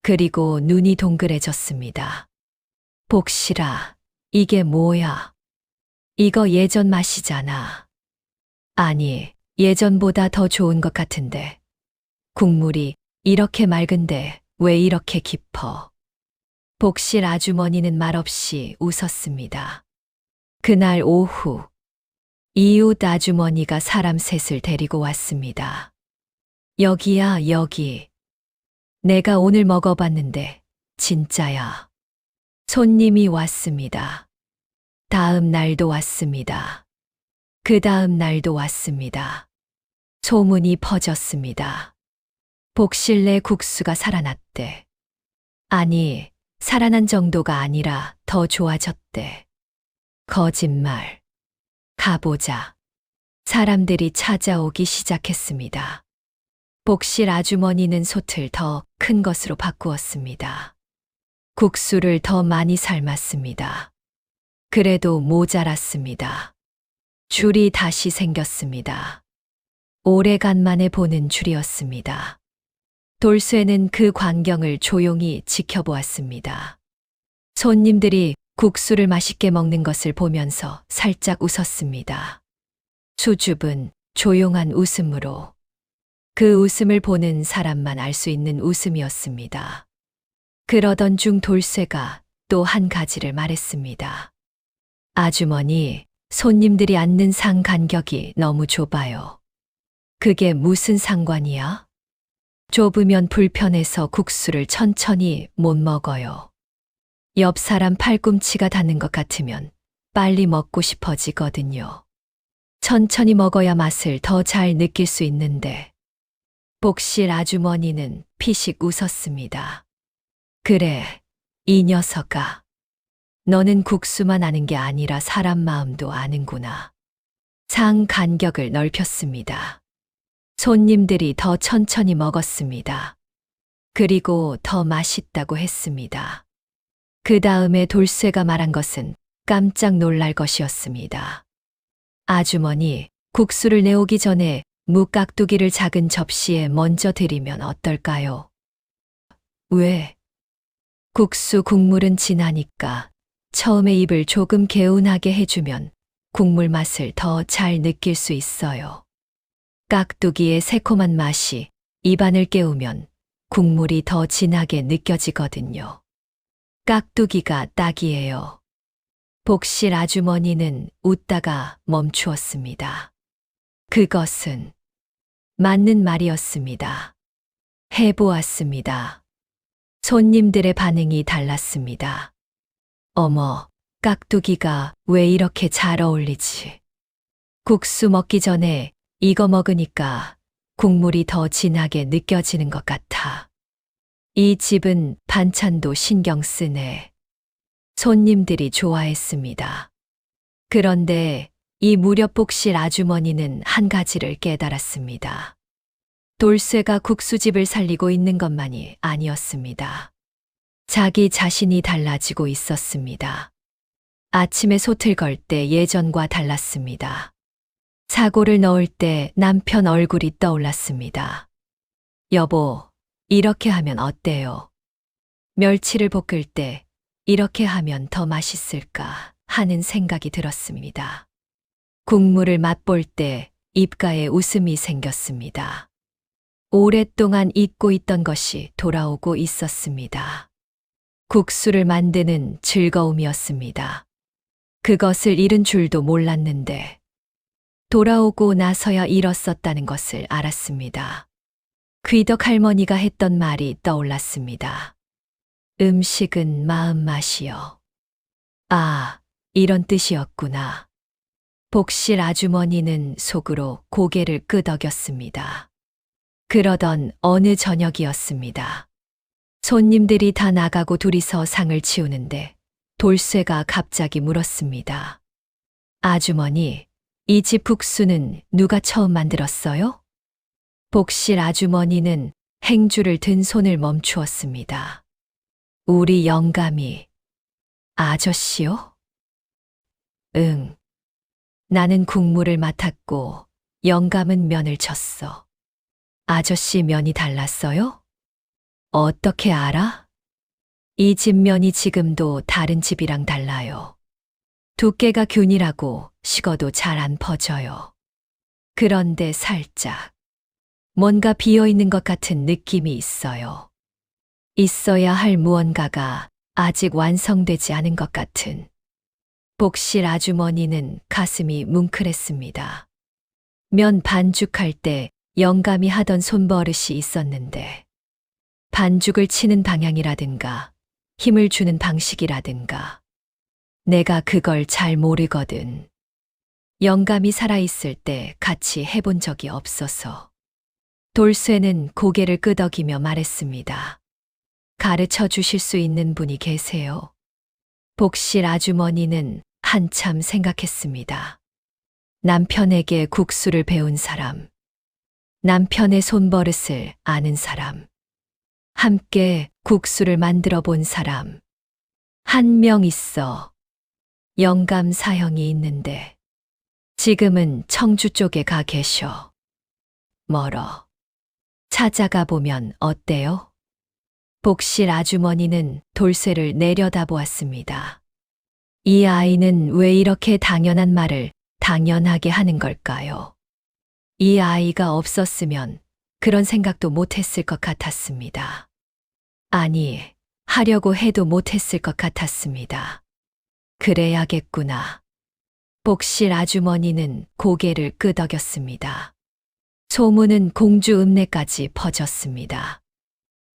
그리고 눈이 동그래졌습니다. 복실아, 이게 뭐야? 이거 예전 맛이잖아. 아니, 예전보다 더 좋은 것 같은데. 국물이 이렇게 맑은데 왜 이렇게 깊어? 복실 아주머니는 말없이 웃었습니다. 그날 오후, 이웃 아주머니가 사람 셋을 데리고 왔습니다. 여기야, 여기. 내가 오늘 먹어봤는데, 진짜야. 손님이 왔습니다. 다음 날도 왔습니다. 그 다음 날도 왔습니다. 소문이 퍼졌습니다. 복실내 국수가 살아났대. 아니, 살아난 정도가 아니라 더 좋아졌대. 거짓말. 가보자. 사람들이 찾아오기 시작했습니다. 복실 아주머니는 솥을 더 큰 것으로 바꾸었습니다. 국수를 더 많이 삶았습니다. 그래도 모자랐습니다. 줄이 다시 생겼습니다. 오래간만에 보는 줄이었습니다. 돌쇠는 그 광경을 조용히 지켜보았습니다. 손님들이 국수를 맛있게 먹는 것을 보면서 살짝 웃었습니다. 수줍은 조용한 웃음으로. 그 웃음을 보는 사람만 알 수 있는 웃음이었습니다. 그러던 중 돌쇠가 또 한 가지를 말했습니다. 아주머니, 손님들이 앉는 상 간격이 너무 좁아요. 그게 무슨 상관이야? 좁으면 불편해서 국수를 천천히 못 먹어요. 옆 사람 팔꿈치가 닿는 것 같으면 빨리 먹고 싶어지거든요. 천천히 먹어야 맛을 더 잘 느낄 수 있는데. 복실 아주머니는 피식 웃었습니다. 그래, 이 녀석아. 너는 국수만 아는 게 아니라 사람 마음도 아는구나. 상 간격을 넓혔습니다. 손님들이 더 천천히 먹었습니다. 그리고 더 맛있다고 했습니다. 그 다음에 돌쇠가 말한 것은 깜짝 놀랄 것이었습니다. 아주머니, 국수를 내오기 전에 무깍두기를 작은 접시에 먼저 드리면 어떨까요? 왜? 국수 국물은 진하니까 처음에 입을 조금 개운하게 해주면 국물 맛을 더 잘 느낄 수 있어요. 깍두기의 새콤한 맛이 입안을 깨우면 국물이 더 진하게 느껴지거든요. 깍두기가 딱이에요. 복실 아주머니는 웃다가 멈추었습니다. 그것은 맞는 말이었습니다. 해보았습니다. 손님들의 반응이 달랐습니다. 어머, 깍두기가 왜 이렇게 잘 어울리지? 국수 먹기 전에 이거 먹으니까 국물이 더 진하게 느껴지는 것 같아. 이 집은 반찬도 신경 쓰네. 손님들이 좋아했습니다. 그런데 이 무렵 복실 아주머니는 한 가지를 깨달았습니다. 돌쇠가 국수집을 살리고 있는 것만이 아니었습니다. 자기 자신이 달라지고 있었습니다. 아침에 솥을 걸 때 예전과 달랐습니다. 사고를 넣을 때 남편 얼굴이 떠올랐습니다. 여보, 이렇게 하면 어때요? 멸치를 볶을 때 이렇게 하면 더 맛있을까 하는 생각이 들었습니다. 국물을 맛볼 때 입가에 웃음이 생겼습니다. 오랫동안 잊고 있던 것이 돌아오고 있었습니다. 국수를 만드는 즐거움이었습니다. 그것을 잃은 줄도 몰랐는데 돌아오고 나서야 잃었었다는 것을 알았습니다. 귀덕 할머니가 했던 말이 떠올랐습니다. 음식은 마음 맛이요. 아, 이런 뜻이었구나. 복실 아주머니는 속으로 고개를 끄덕였습니다. 그러던 어느 저녁이었습니다. 손님들이 다 나가고 둘이서 상을 치우는데 돌쇠가 갑자기 물었습니다. 아주머니, 이 집 국수는 누가 처음 만들었어요? 복실 아주머니는 행주를 든 손을 멈추었습니다. 우리 영감이 아저씨요? 응. 나는 국물을 맡았고 영감은 면을 쳤어. 아저씨 면이 달랐어요? 어떻게 알아? 이 집 면이 지금도 다른 집이랑 달라요. 두께가 균일하고 식어도 잘 안 퍼져요. 그런데 살짝 뭔가 비어있는 것 같은 느낌이 있어요. 있어야 할 무언가가 아직 완성되지 않은 것 같은. 복실 아주머니는 가슴이 뭉클했습니다. 면 반죽할 때 영감이 하던 손버릇이 있었는데 반죽을 치는 방향이라든가 힘을 주는 방식이라든가 내가 그걸 잘 모르거든. 영감이 살아있을 때 같이 해본 적이 없어서. 돌쇠는 고개를 끄덕이며 말했습니다. 가르쳐 주실 수 있는 분이 계세요? 복실 아주머니는 한참 생각했습니다. 남편에게 국수를 배운 사람, 남편의 손버릇을 아는 사람, 함께 국수를 만들어 본 사람, 한 명 있어. 영감 사형이 있는데 지금은 청주 쪽에 가 계셔. 멀어. 찾아가 보면 어때요? 복실 아주머니는 돌쇠를 내려다보았습니다. 이 아이는 왜 이렇게 당연한 말을 당연하게 하는 걸까요? 이 아이가 없었으면 그런 생각도 못했을 것 같았습니다. 아니, 하려고 해도 못했을 것 같았습니다. 그래야겠구나. 복실 아주머니는 고개를 끄덕였습니다. 소문은 공주 읍내까지 퍼졌습니다.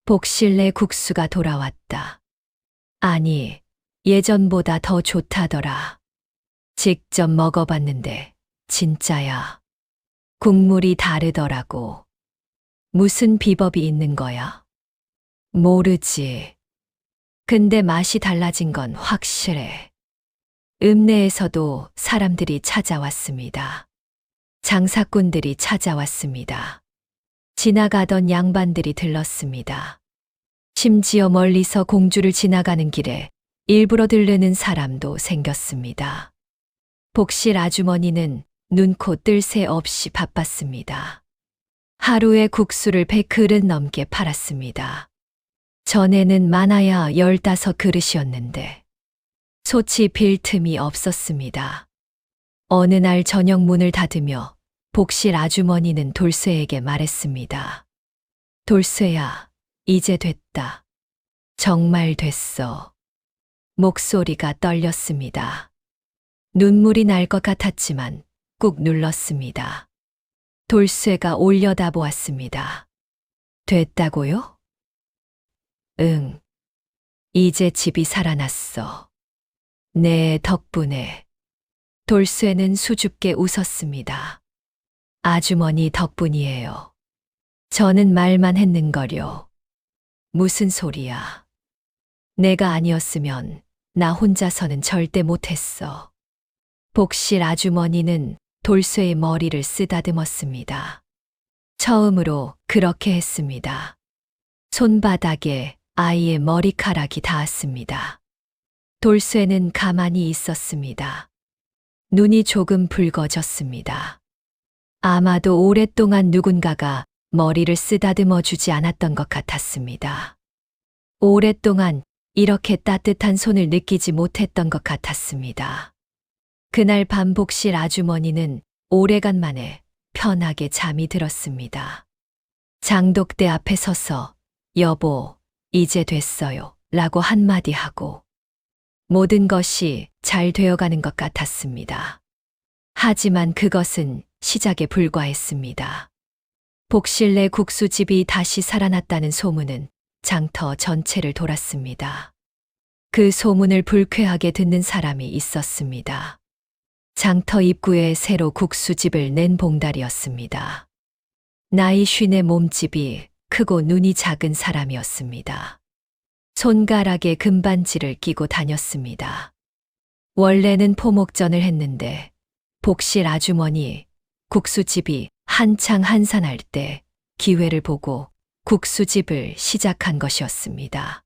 복실내 국수가 돌아왔다. 아니, 예전보다 더 좋다더라. 직접 먹어봤는데 진짜야. 국물이 다르더라고. 무슨 비법이 있는 거야? 모르지. 근데 맛이 달라진 건 확실해. 읍내에서도 사람들이 찾아왔습니다. 장사꾼들이 찾아왔습니다. 지나가던 양반들이 들렀습니다. 심지어 멀리서 공주를 지나가는 길에 일부러 들르는 사람도 생겼습니다. 복실 아주머니는 눈코 뜰 새 없이 바빴습니다. 하루에 국수를 100그릇 넘게 팔았습니다. 전에는 많아야 15그릇이었는데 소치 빌 틈이 없었습니다. 어느 날 저녁 문을 닫으며 복실 아주머니는 돌쇠에게 말했습니다. 돌쇠야, 이제 됐다. 정말 됐어. 목소리가 떨렸습니다. 눈물이 날 것 같았지만 꾹 눌렀습니다. 돌쇠가 올려다보았습니다. 됐다고요? 응. 이제 집이 살아났어. 내 덕분에. 돌쇠는 수줍게 웃었습니다. 아주머니 덕분이에요. 저는 말만 했는거려. 무슨 소리야. 내가 아니었으면 나 혼자서는 절대 못했어. 복실 아주머니는 돌쇠의 머리를 쓰다듬었습니다. 처음으로 그렇게 했습니다. 손바닥에 아이의 머리카락이 닿았습니다. 돌쇠는 가만히 있었습니다. 눈이 조금 붉어졌습니다. 아마도 오랫동안 누군가가 머리를 쓰다듬어 주지 않았던 것 같았습니다. 오랫동안 이렇게 따뜻한 손을 느끼지 못했던 것 같았습니다. 그날 밤 복실 아주머니는 오래간만에 편하게 잠이 들었습니다. 장독대 앞에 서서 여보, 이제 됐어요 라고 한마디 하고 모든 것이 잘 되어가는 것 같았습니다. 하지만 그것은 시작에 불과했습니다. 복실내 국수집이 다시 살아났다는 소문은 장터 전체를 돌았습니다. 그 소문을 불쾌하게 듣는 사람이 있었습니다. 장터 입구에 새로 국수집을 낸 봉다리였습니다. 나이 쉰의 몸집이 크고 눈이 작은 사람이었습니다. 손가락에 금반지를 끼고 다녔습니다. 원래는 포목전을 했는데 복실 아주머니 국수집이 한창 한산할 때 기회를 보고 국수집을 시작한 것이었습니다.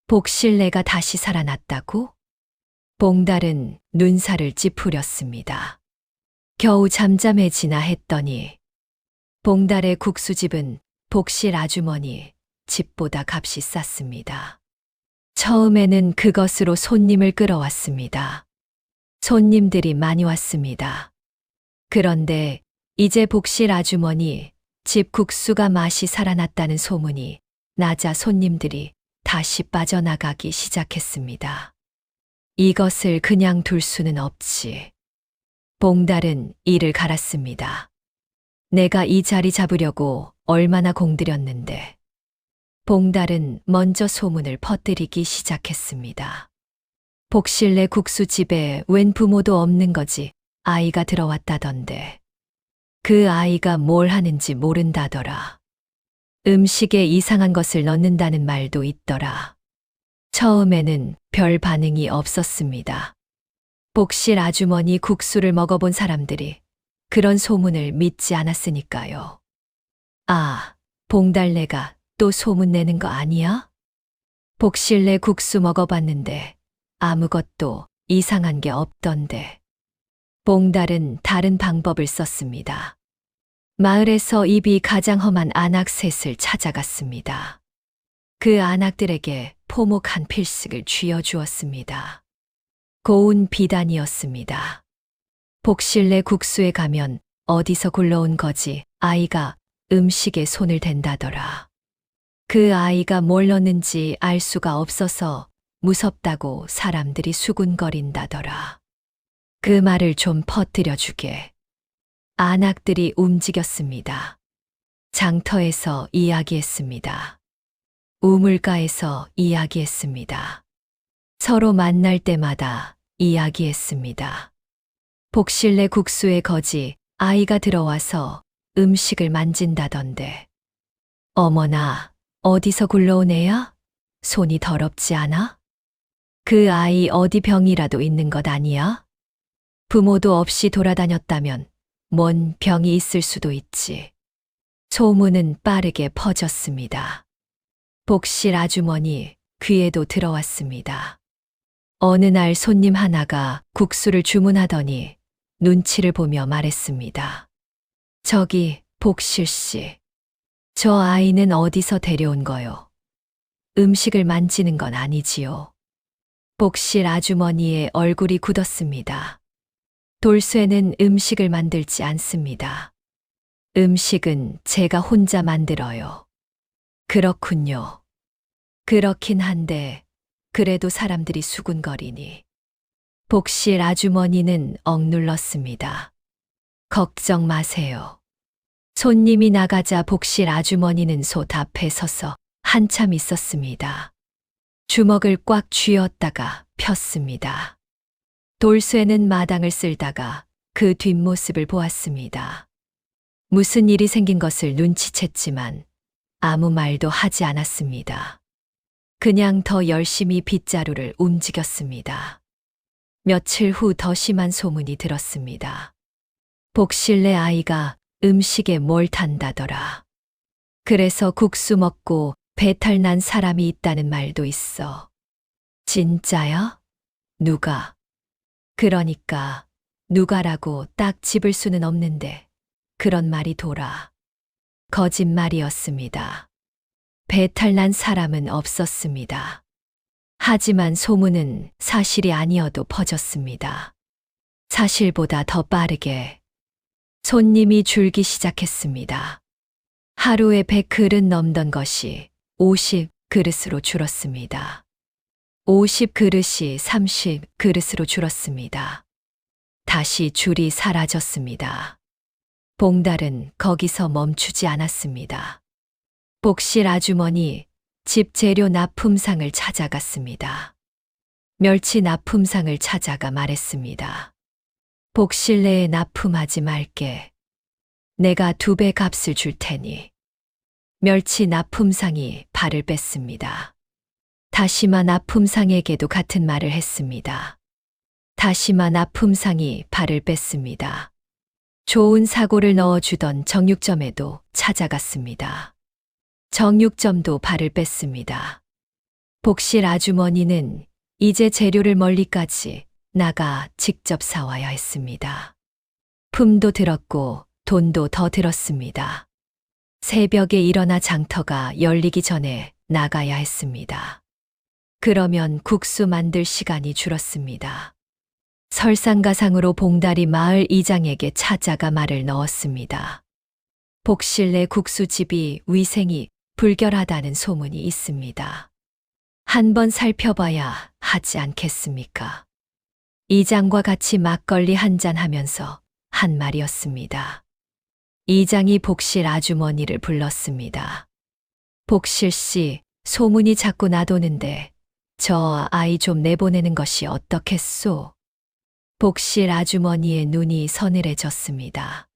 복실내가 다시 살아났다고? 봉달은 눈살을 찌푸렸습니다. 겨우 잠잠해지나 했더니 봉달의 국수집은 복실 아주머니 집보다 값이 쌌습니다. 처음에는 그것으로 손님을 끌어왔습니다. 손님들이 많이 왔습니다. 그런데 이제 복실 아주머니 집 국수가 맛이 살아났다는 소문이 나자 손님들이 다시 빠져나가기 시작했습니다. 이것을 그냥 둘 수는 없지. 봉달은 이를 갈았습니다. 내가 이 자리 잡으려고 얼마나 공들였는데. 봉달은 먼저 소문을 퍼뜨리기 시작했습니다. 복실내 국수집에 웬 부모도 없는 거지 아이가 들어왔다던데. 그 아이가 뭘 하는지 모른다더라. 음식에 이상한 것을 넣는다는 말도 있더라. 처음에는 별 반응이 없었습니다. 복실 아주머니 국수를 먹어본 사람들이 그런 소문을 믿지 않았으니까요. 아, 봉달내가 또 소문내는 거 아니야? 복실내 국수 먹어봤는데 아무것도 이상한 게 없던데. 봉달은 다른 방법을 썼습니다. 마을에서 입이 가장 험한 안악 셋을 찾아갔습니다. 그 안악들에게 포목 한 필씩을 쥐어주었습니다. 고운 비단이었습니다. 복실내 국수에 가면 어디서 굴러온 거지 아이가 음식에 손을 댄다더라. 그 아이가 뭘 넣는지 알 수가 없어서 무섭다고 사람들이 수군거린다더라. 그 말을 좀 퍼뜨려 주게. 안악들이 움직였습니다. 장터에서 이야기했습니다. 우물가에서 이야기했습니다. 서로 만날 때마다 이야기했습니다. 복실내 국수에 거지 아이가 들어와서 음식을 만진다던데. 어머나, 어디서 굴러온 애야? 손이 더럽지 않아? 그 아이 어디 병이라도 있는 것 아니야? 부모도 없이 돌아다녔다면 뭔 병이 있을 수도 있지. 소문은 빠르게 퍼졌습니다. 복실 아주머니 귀에도 들어왔습니다. 어느 날 손님 하나가 국수를 주문하더니 눈치를 보며 말했습니다. 저기, 복실 씨. 저 아이는 어디서 데려온 거요? 음식을 만지는 건 아니지요. 복실 아주머니의 얼굴이 굳었습니다. 돌쇠는 음식을 만들지 않습니다. 음식은 제가 혼자 만들어요. 그렇군요. 그렇긴 한데, 그래도 사람들이 수군거리니. 복실 아주머니는 억눌렀습니다. 걱정 마세요. 손님이 나가자 복실 아주머니는 솥 앞에 서서 한참 있었습니다. 주먹을 꽉 쥐었다가 폈습니다. 돌쇠는 마당을 쓸다가 그 뒷모습을 보았습니다. 무슨 일이 생긴 것을 눈치챘지만 아무 말도 하지 않았습니다. 그냥 더 열심히 빗자루를 움직였습니다. 며칠 후 더 심한 소문이 들었습니다. 복실내 아이가 음식에 뭘 탄다더라. 그래서 국수 먹고 배탈 난 사람이 있다는 말도 있어. 진짜야? 누가? 그러니까 누가라고 딱 집을 수는 없는데 그런 말이 돌아. 거짓말이었습니다. 배탈 난 사람은 없었습니다. 하지만 소문은 사실이 아니어도 퍼졌습니다. 사실보다 더 빠르게 손님이 줄기 시작했습니다. 하루에 100그릇 넘던 것이 50그릇으로 줄었습니다. 50그릇이 30그릇으로 줄었습니다. 다시 줄이 사라졌습니다. 봉달은 거기서 멈추지 않았습니다. 복실 아주머니 집 재료 납품상을 찾아갔습니다. 멸치 납품상을 찾아가 말했습니다. 복실내에 납품하지 말게. 내가 2배 값을 줄 테니. 멸치 납품상이 발을 뺐습니다. 다시마 납품상에게도 같은 말을 했습니다. 다시마 납품상이 발을 뺐습니다. 좋은 사고를 넣어주던 정육점에도 찾아갔습니다. 정육점도 발을 뺐습니다. 복실 아주머니는 이제 재료를 멀리까지 나가 직접 사와야 했습니다. 품도 들었고 돈도 더 들었습니다. 새벽에 일어나 장터가 열리기 전에 나가야 했습니다. 그러면 국수 만들 시간이 줄었습니다. 설상가상으로 봉다리 마을 이장에게 찾아가 말을 넣었습니다. 복실 내 국수집이 위생이 불결하다는 소문이 있습니다. 한번 살펴봐야 하지 않겠습니까? 이장과 같이 막걸리 한잔 하면서 한 말이었습니다. 이장이 복실 아주머니를 불렀습니다. 복실 씨, 소문이 자꾸 나도는데 저 아이 좀 내보내는 것이 어떻겠소? 복실 아주머니의 눈이 서늘해졌습니다.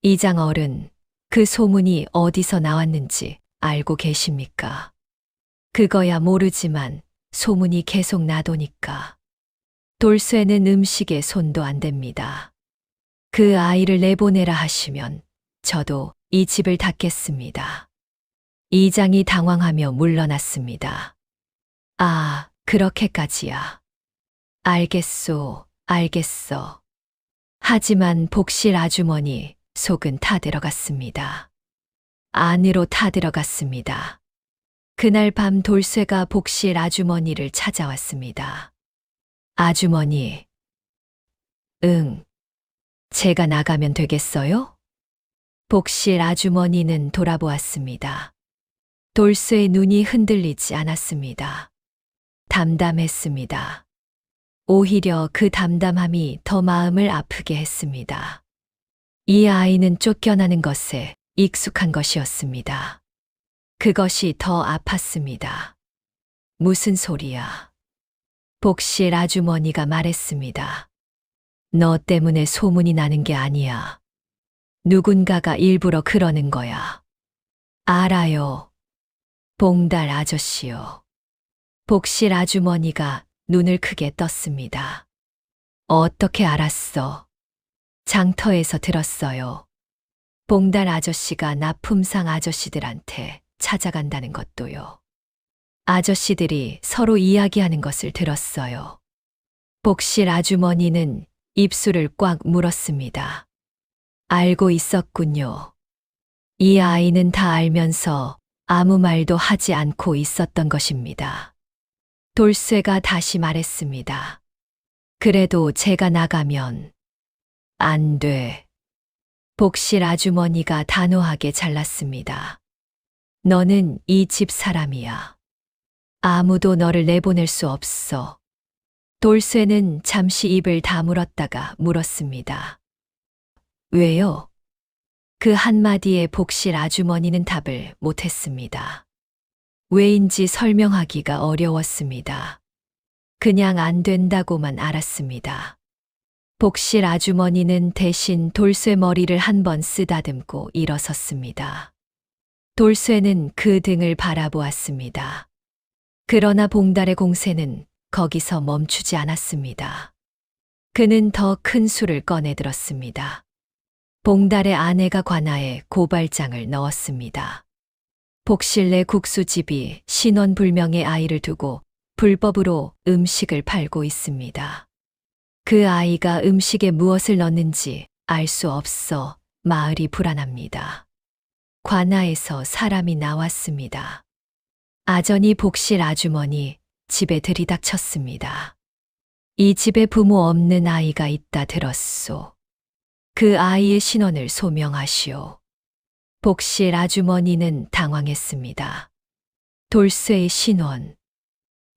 이장 어른, 그 소문이 어디서 나왔는지 알고 계십니까? 그거야 모르지만 소문이 계속 나도니까. 돌쇠는 음식에 손도 안 댑니다. 그 아이를 내보내라 하시면 저도 이 집을 닫겠습니다. 이장이 당황하며 물러났습니다. 아, 그렇게까지야. 알겠소, 알겠어. 하지만 복실 아주머니 속은 타들어갔습니다. 안으로 타들어갔습니다. 그날 밤 돌쇠가 복실 아주머니를 찾아왔습니다. 아주머니, 응, 제가 나가면 되겠어요? 복실 아주머니는 돌아보았습니다. 돌쇠의 눈이 흔들리지 않았습니다. 담담했습니다. 오히려 그 담담함이 더 마음을 아프게 했습니다. 이 아이는 쫓겨나는 것에 익숙한 것이었습니다. 그것이 더 아팠습니다. 무슨 소리야? 복실 아주머니가 말했습니다. 너 때문에 소문이 나는 게 아니야. 누군가가 일부러 그러는 거야. 알아요. 봉달 아저씨요. 복실 아주머니가 눈을 크게 떴습니다. 어떻게 알았어? 장터에서 들었어요. 봉달 아저씨가 납품상 아저씨들한테 찾아간다는 것도요. 아저씨들이 서로 이야기하는 것을 들었어요. 복실 아주머니는 입술을 꽉 물었습니다. 알고 있었군요. 이 아이는 다 알면서 아무 말도 하지 않고 있었던 것입니다. 돌쇠가 다시 말했습니다. 그래도 제가 나가면 안 돼. 복실 아주머니가 단호하게 잘랐습니다. 너는 이 집 사람이야. 아무도 너를 내보낼 수 없어. 돌쇠는 잠시 입을 다물었다가 물었습니다. 왜요? 그 한마디에 복실 아주머니는 답을 못했습니다. 왜인지 설명하기가 어려웠습니다. 그냥 안 된다고만 알았습니다. 복실 아주머니는 대신 돌쇠 머리를 한번 쓰다듬고 일어섰습니다. 돌쇠는 그 등을 바라보았습니다. 그러나 봉달의 공세는 거기서 멈추지 않았습니다. 그는 더 큰 술을 꺼내 들었습니다. 봉달의 아내가 관아에 고발장을 넣었습니다. 복실 내 국수집이 신원불명의 아이를 두고 불법으로 음식을 팔고 있습니다. 그 아이가 음식에 무엇을 넣는지 알 수 없어 마을이 불안합니다. 관아에서 사람이 나왔습니다. 아전이 복실 아주머니 집에 들이닥쳤습니다. 이 집에 부모 없는 아이가 있다 들었소. 그 아이의 신원을 소명하시오. 복실 아주머니는 당황했습니다. 돌쇠의 신원.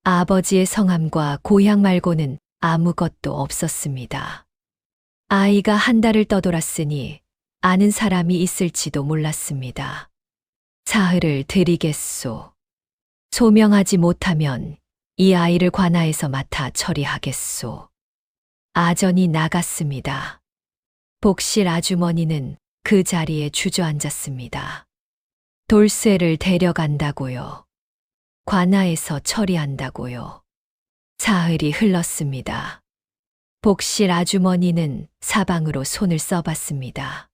아버지의 성함과 고향 말고는 아무것도 없었습니다. 아이가 한 달을 떠돌았으니 아는 사람이 있을지도 몰랐습니다. 사흘을 드리겠소. 소명하지 못하면 이 아이를 관아에서 맡아 처리하겠소. 아전이 나갔습니다. 복실 아주머니는 그 자리에 주저앉았습니다. 돌쇠를 데려간다고요. 관아에서 처리한다고요. 사흘이 흘렀습니다. 복실 아주머니는 사방으로 손을 써봤습니다.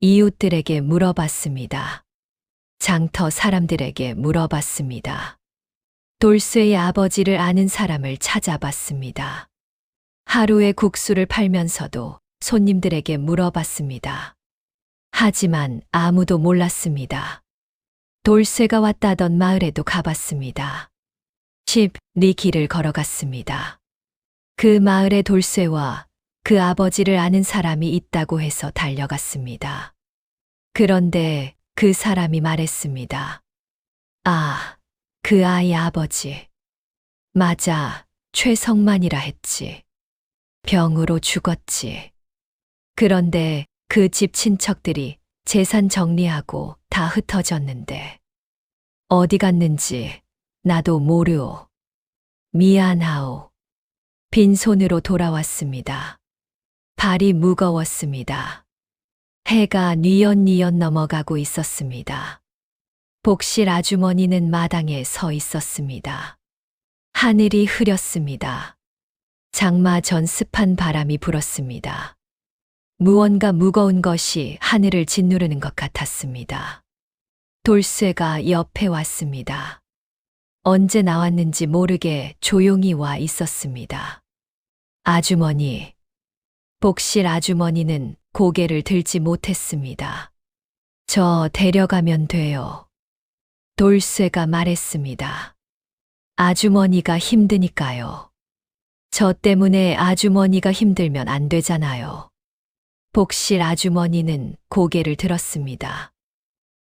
이웃들에게 물어봤습니다. 장터 사람들에게 물어봤습니다. 돌쇠의 아버지를 아는 사람을 찾아봤습니다. 하루에 국수를 팔면서도 손님들에게 물어봤습니다. 하지만 아무도 몰랐습니다. 돌쇠가 왔다던 마을에도 가봤습니다. 10리 길을 걸어갔습니다. 그 마을에 돌쇠와 그 아버지를 아는 사람이 있다고 해서 달려갔습니다. 그런데 그 사람이 말했습니다. 아, 그 아이 아버지. 맞아, 최성만이라 했지. 병으로 죽었지. 그런데 그 집 친척들이 재산 정리하고 다 흩어졌는데 어디 갔는지 나도 모르오. 미안하오. 빈손으로 돌아왔습니다. 발이 무거웠습니다. 해가 뉘엿뉘엿 넘어가고 있었습니다. 복실 아주머니는 마당에 서 있었습니다. 하늘이 흐렸습니다. 장마 전 습한 바람이 불었습니다. 무언가 무거운 것이 하늘을 짓누르는 것 같았습니다. 돌쇠가 옆에 왔습니다. 언제 나왔는지 모르게 조용히 와 있었습니다. 아주머니. 복실 아주머니는 고개를 들지 못했습니다. 저 데려가면 돼요. 돌쇠가 말했습니다. 아주머니가 힘드니까요. 저 때문에 아주머니가 힘들면 안 되잖아요. 복실 아주머니는 고개를 들었습니다.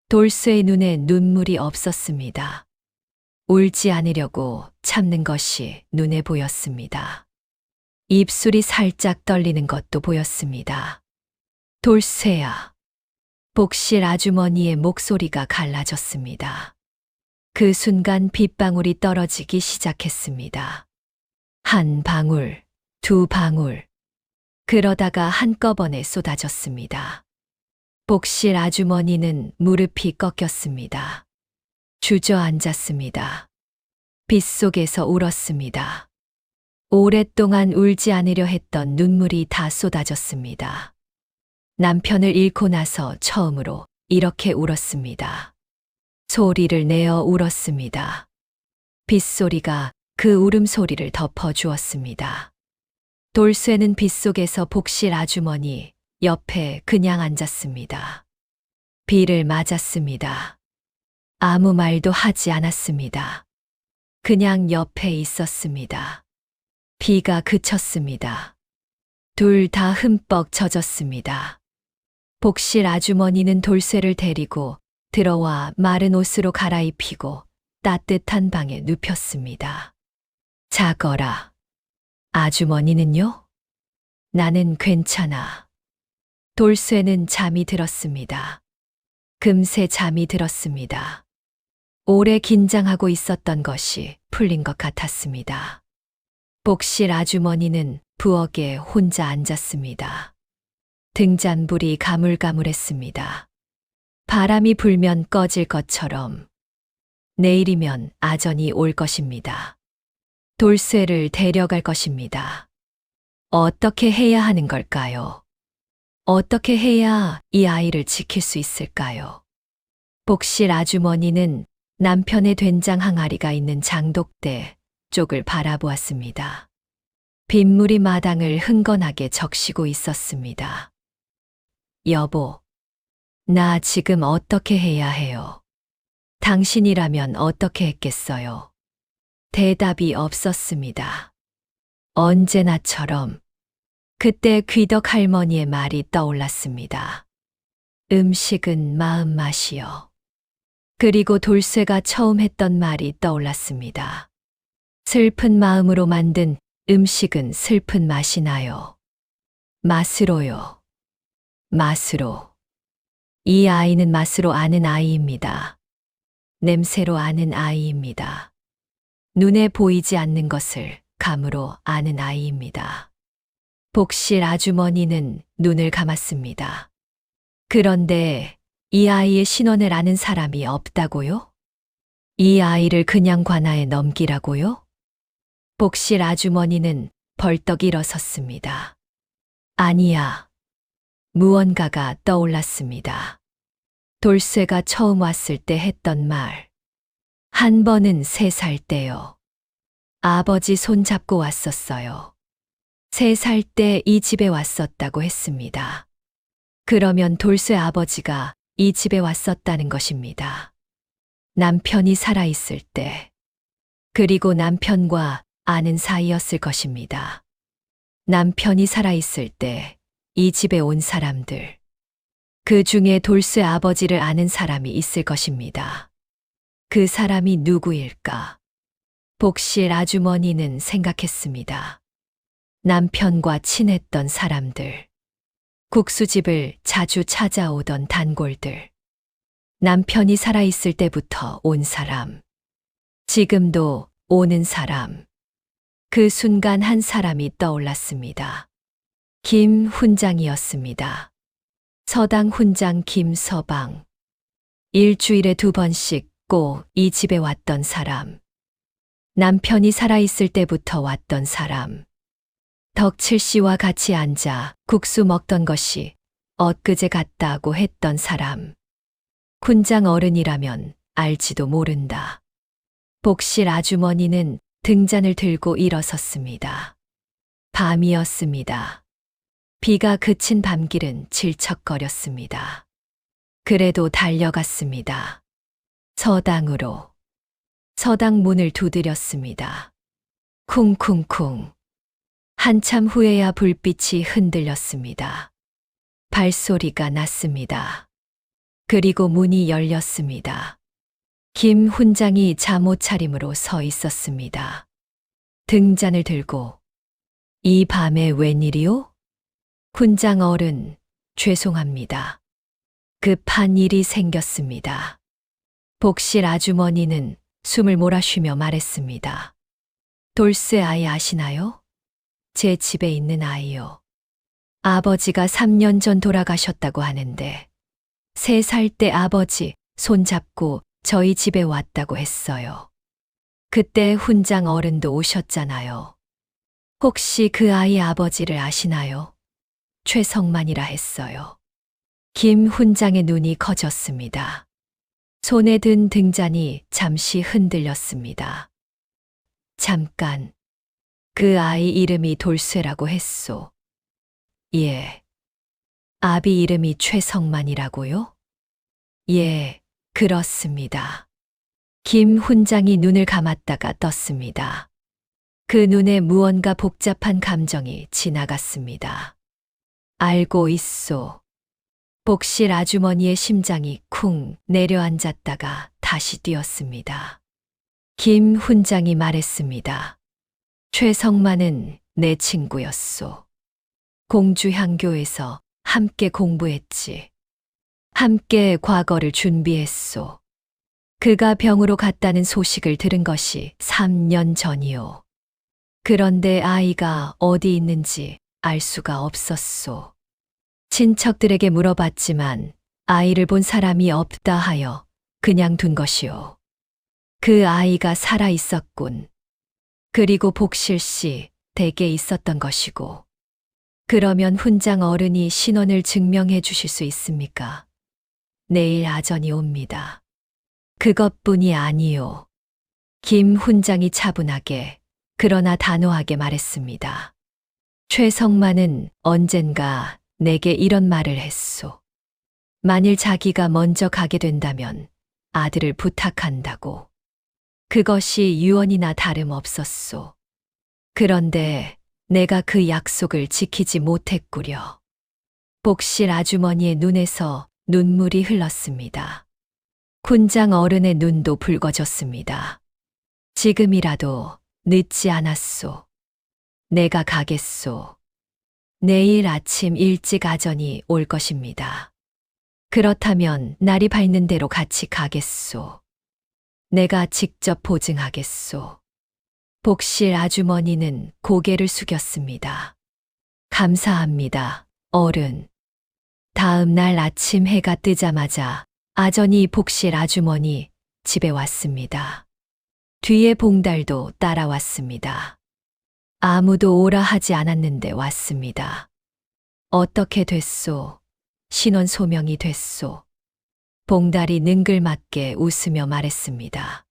돌쇠의 눈에 눈물이 없었습니다. 울지 않으려고 참는 것이 눈에 보였습니다. 입술이 살짝 떨리는 것도 보였습니다. 돌쇠야. 복실 아주머니의 목소리가 갈라졌습니다. 그 순간 빗방울이 떨어지기 시작했습니다. 한 방울, 두 방울. 그러다가 한꺼번에 쏟아졌습니다. 복실 아주머니는 무릎이 꺾였습니다. 주저앉았습니다. 빗속에서 울었습니다. 오랫동안 울지 않으려 했던 눈물이 다 쏟아졌습니다. 남편을 잃고 나서 처음으로 이렇게 울었습니다. 소리를 내어 울었습니다. 빗소리가 그 울음소리를 덮어주었습니다. 돌쇠는 빗속에서 복실 아주머니 옆에 그냥 앉았습니다. 비를 맞았습니다. 아무 말도 하지 않았습니다. 그냥 옆에 있었습니다. 비가 그쳤습니다. 둘 다 흠뻑 젖었습니다. 복실 아주머니는 돌쇠를 데리고 들어와 마른 옷으로 갈아입히고 따뜻한 방에 눕혔습니다. 자거라. 아주머니는요? 나는 괜찮아. 돌쇠는 잠이 들었습니다. 금세 잠이 들었습니다. 오래 긴장하고 있었던 것이 풀린 것 같았습니다. 복실 아주머니는 부엌에 혼자 앉았습니다. 등잔불이 가물가물했습니다. 바람이 불면 꺼질 것처럼 내일이면 아전이 올 것입니다. 돌쇠를 데려갈 것입니다. 어떻게 해야 하는 걸까요? 어떻게 해야 이 아이를 지킬 수 있을까요? 복실 아주머니는 남편의 된장 항아리가 있는 장독대 쪽을 바라보았습니다. 빗물이 마당을 흥건하게 적시고 있었습니다. 여보, 나 지금 어떻게 해야 해요? 당신이라면 어떻게 했겠어요? 대답이 없었습니다. 언제나처럼 그때 귀덕 할머니의 말이 떠올랐습니다. 음식은 마음 맛이요. 그리고 돌쇠가 처음 했던 말이 떠올랐습니다. 슬픈 마음으로 만든 음식은 슬픈 맛이 나요. 맛으로요. 맛으로. 이 아이는 맛으로 아는 아이입니다. 냄새로 아는 아이입니다. 눈에 보이지 않는 것을 감으로 아는 아이입니다. 복실 아주머니는 눈을 감았습니다. 그런데 이 아이의 신원을 아는 사람이 없다고요? 이 아이를 그냥 관아에 넘기라고요? 복실 아주머니는 벌떡 일어섰습니다. 아니야. 무언가가 떠올랐습니다. 돌쇠가 처음 왔을 때 했던 말. 한 번은 3살 때요. 아버지 손 잡고 왔었어요. 3살 때 이 집에 왔었다고 했습니다. 그러면 돌쇠 아버지가 이 집에 왔었다는 것입니다. 남편이 살아있을 때, 그리고 남편과 아는 사이였을 것입니다. 남편이 살아있을 때 이 집에 온 사람들, 그 중에 돌쇠 아버지를 아는 사람이 있을 것입니다. 그 사람이 누구일까? 복실 아주머니는 생각했습니다. 남편과 친했던 사람들, 국수집을 자주 찾아오던 단골들, 남편이 살아있을 때부터 온 사람, 지금도 오는 사람. 그 순간 한 사람이 떠올랐습니다. 김 훈장이었습니다. 서당 훈장 김서방. 일주일에 2번씩 꼭 이 집에 왔던 사람. 남편이 살아있을 때부터 왔던 사람. 덕칠 씨와 같이 앉아 국수 먹던 것이 엊그제 같다고 했던 사람. 훈장 어른이라면 알지도 모른다. 복실 아주머니는 등잔을 들고 일어섰습니다. 밤이었습니다. 비가 그친 밤길은 질척거렸습니다. 그래도 달려갔습니다. 서당으로. 서당 문을 두드렸습니다. 쿵쿵쿵. 한참 후에야 불빛이 흔들렸습니다. 발소리가 났습니다. 그리고 문이 열렸습니다. 김 훈장이 잠옷차림으로 서 있었습니다. 등잔을 들고 이 밤에 웬일이요? 훈장 어른, 죄송합니다. 급한 일이 생겼습니다. 복실 아주머니는 숨을 몰아쉬며 말했습니다. 돌쇠 아이 아시나요? 제 집에 있는 아이요. 아버지가 3년 전 돌아가셨다고 하는데 3살 때 아버지 손잡고 저희 집에 왔다고 했어요. 그때 훈장 어른도 오셨잖아요. 혹시 그 아이 아버지를 아시나요? 최성만이라 했어요. 김 훈장의 눈이 커졌습니다. 손에 든 등잔이 잠시 흔들렸습니다. 잠깐, 그 아이 이름이 돌쇠라고 했소. 예. 아비 이름이 최성만이라고요? 예, 그렇습니다. 김 훈장이 눈을 감았다가 떴습니다. 그 눈에 무언가 복잡한 감정이 지나갔습니다. 알고 있소. 복실 아주머니의 심장이 쿵 내려앉았다가 다시 뛰었습니다. 김 훈장이 말했습니다. 최성만은 내 친구였소. 공주향교에서 함께 공부했지. 함께 과거를 준비했소. 그가 병으로 갔다는 소식을 들은 것이 3년 전이요. 그런데 아이가 어디 있는지 알 수가 없었소. 친척들에게 물어봤지만 아이를 본 사람이 없다 하여 그냥 둔 것이요. 그 아이가 살아 있었군. 그리고 복실 씨 댁에 있었던 것이고. 그러면 훈장 어른이 신원을 증명해 주실 수 있습니까? 내일 아전이 옵니다. 그것뿐이 아니요. 김 훈장이 차분하게 그러나 단호하게 말했습니다. 최성만은 언젠가 내게 이런 말을 했소. 만일 자기가 먼저 가게 된다면 아들을 부탁한다고. 그것이 유언이나 다름없었소. 그런데 내가 그 약속을 지키지 못했구려. 복실 아주머니의 눈에서 눈물이 흘렀습니다. 훈장 어른의 눈도 붉어졌습니다. 지금이라도 늦지 않았소. 내가 가겠소. 내일 아침 일찍 아전이 올 것입니다. 그렇다면 날이 밝는 대로 같이 가겠소. 내가 직접 보증하겠소. 복실 아주머니는 고개를 숙였습니다. 감사합니다, 어른. 다음 날 아침 해가 뜨자마자 아전이 복실 아주머니 집에 왔습니다. 뒤에 봉달도 따라왔습니다. 아무도 오라 하지 않았는데 왔습니다. 어떻게 됐소? 신원 소명이 됐소. 봉달이 능글맞게 웃으며 말했습니다.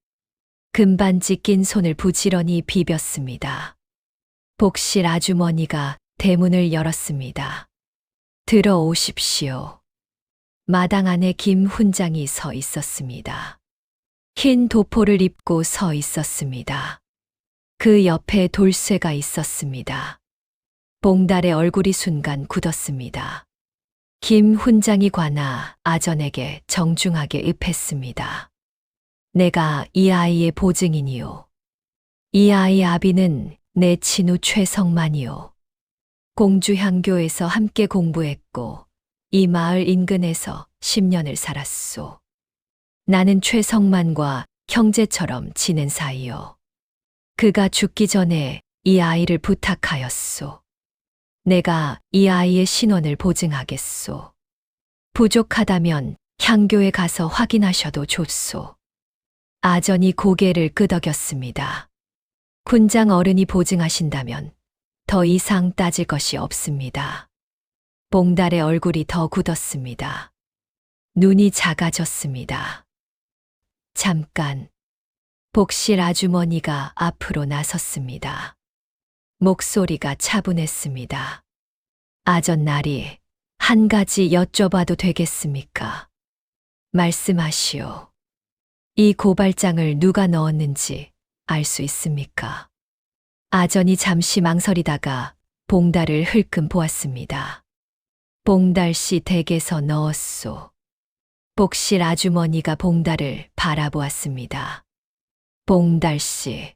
금반지 낀 손을 부지런히 비볐습니다. 복실 아주머니가 대문을 열었습니다. 들어오십시오. 마당 안에 김 훈장이 서 있었습니다. 흰 도포를 입고 서 있었습니다. 그 옆에 돌쇠가 있었습니다. 봉달의 얼굴이 순간 굳었습니다. 김 훈장이 관아 아전에게 정중하게 읍했습니다. 내가 이 아이의 보증이니요. 이 아이 아비는 내 친우 최성만이요. 공주향교에서 함께 공부했고 이 마을 인근에서 10년을 살았소. 나는 최성만과 형제처럼 지낸 사이요. 그가 죽기 전에 이 아이를 부탁하였소. 내가 이 아이의 신원을 보증하겠소. 부족하다면 향교에 가서 확인하셔도 좋소. 아전이 고개를 끄덕였습니다. 군장 어른이 보증하신다면 더 이상 따질 것이 없습니다. 봉달의 얼굴이 더 굳었습니다. 눈이 작아졌습니다. 잠깐. 복실 아주머니가 앞으로 나섰습니다. 목소리가 차분했습니다. 아전나리, 한 가지 여쭤봐도 되겠습니까? 말씀하시오. 이 고발장을 누가 넣었는지 알 수 있습니까? 아전이 잠시 망설이다가 봉달을 흘끔 보았습니다. 봉달 씨 댁에서 넣었소. 복실 아주머니가 봉달을 바라보았습니다. 봉달 씨.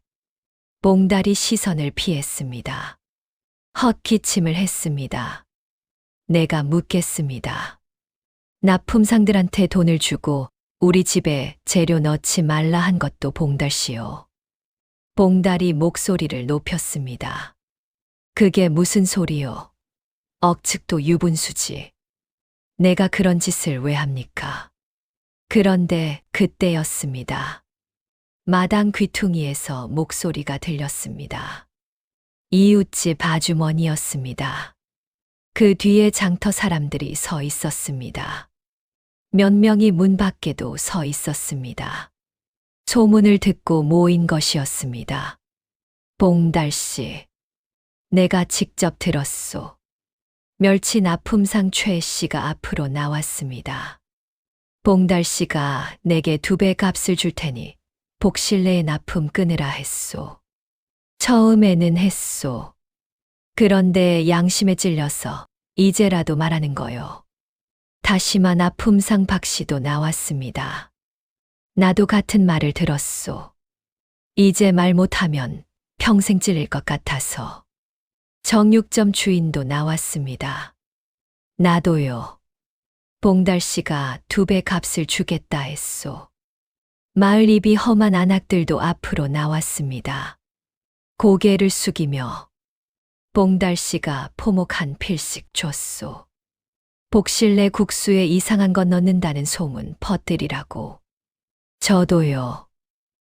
봉달이 시선을 피했습니다. 헛기침을 했습니다. 내가 묻겠습니다. 납품상들한테 돈을 주고 우리 집에 재료 넣지 말라 한 것도 봉달 씨요. 봉달이 목소리를 높였습니다. 그게 무슨 소리요? 억측도 유분수지. 내가 그런 짓을 왜 합니까? 그런데 그때였습니다. 마당 귀퉁이에서 목소리가 들렸습니다. 이웃집 아주머니였습니다. 그 뒤에 장터 사람들이 서 있었습니다. 몇 명이 문 밖에도 서 있었습니다. 소문을 듣고 모인 것이었습니다. 봉달 씨, 내가 직접 들었소. 멸치 납품상 최 씨가 앞으로 나왔습니다. 봉달 씨가 내게 2배 값을 줄 테니 복실내에 납품 끊으라 했소. 처음에는 했소. 그런데 양심에 찔려서 이제라도 말하는 거요. 다시마 납품상 박 씨도 나왔습니다. 나도 같은 말을 들었소. 이제 말 못하면 평생 찔릴 것 같아서. 정육점 주인도 나왔습니다. 나도요. 봉달 씨가 2배 값을 주겠다 했소. 마을 입이 험한 안악들도 앞으로 나왔습니다. 고개를 숙이며 봉달 씨가 포목 한 필씩 줬소. 복실내 국수에 이상한 것 넣는다는 소문 퍼뜨리라고. 저도요.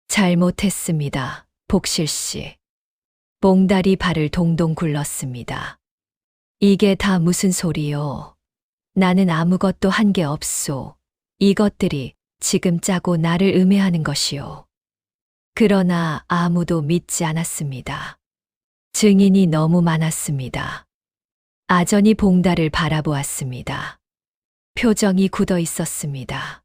잘못했습니다, 복실 씨. 봉달이 발을 동동 굴렀습니다. 이게 다 무슨 소리요? 나는 아무것도 한 게 없소. 이것들이 지금 짜고 나를 음해하는 것이요. 그러나 아무도 믿지 않았습니다. 증인이 너무 많았습니다. 아전이 봉달을 바라보았습니다. 표정이 굳어 있었습니다.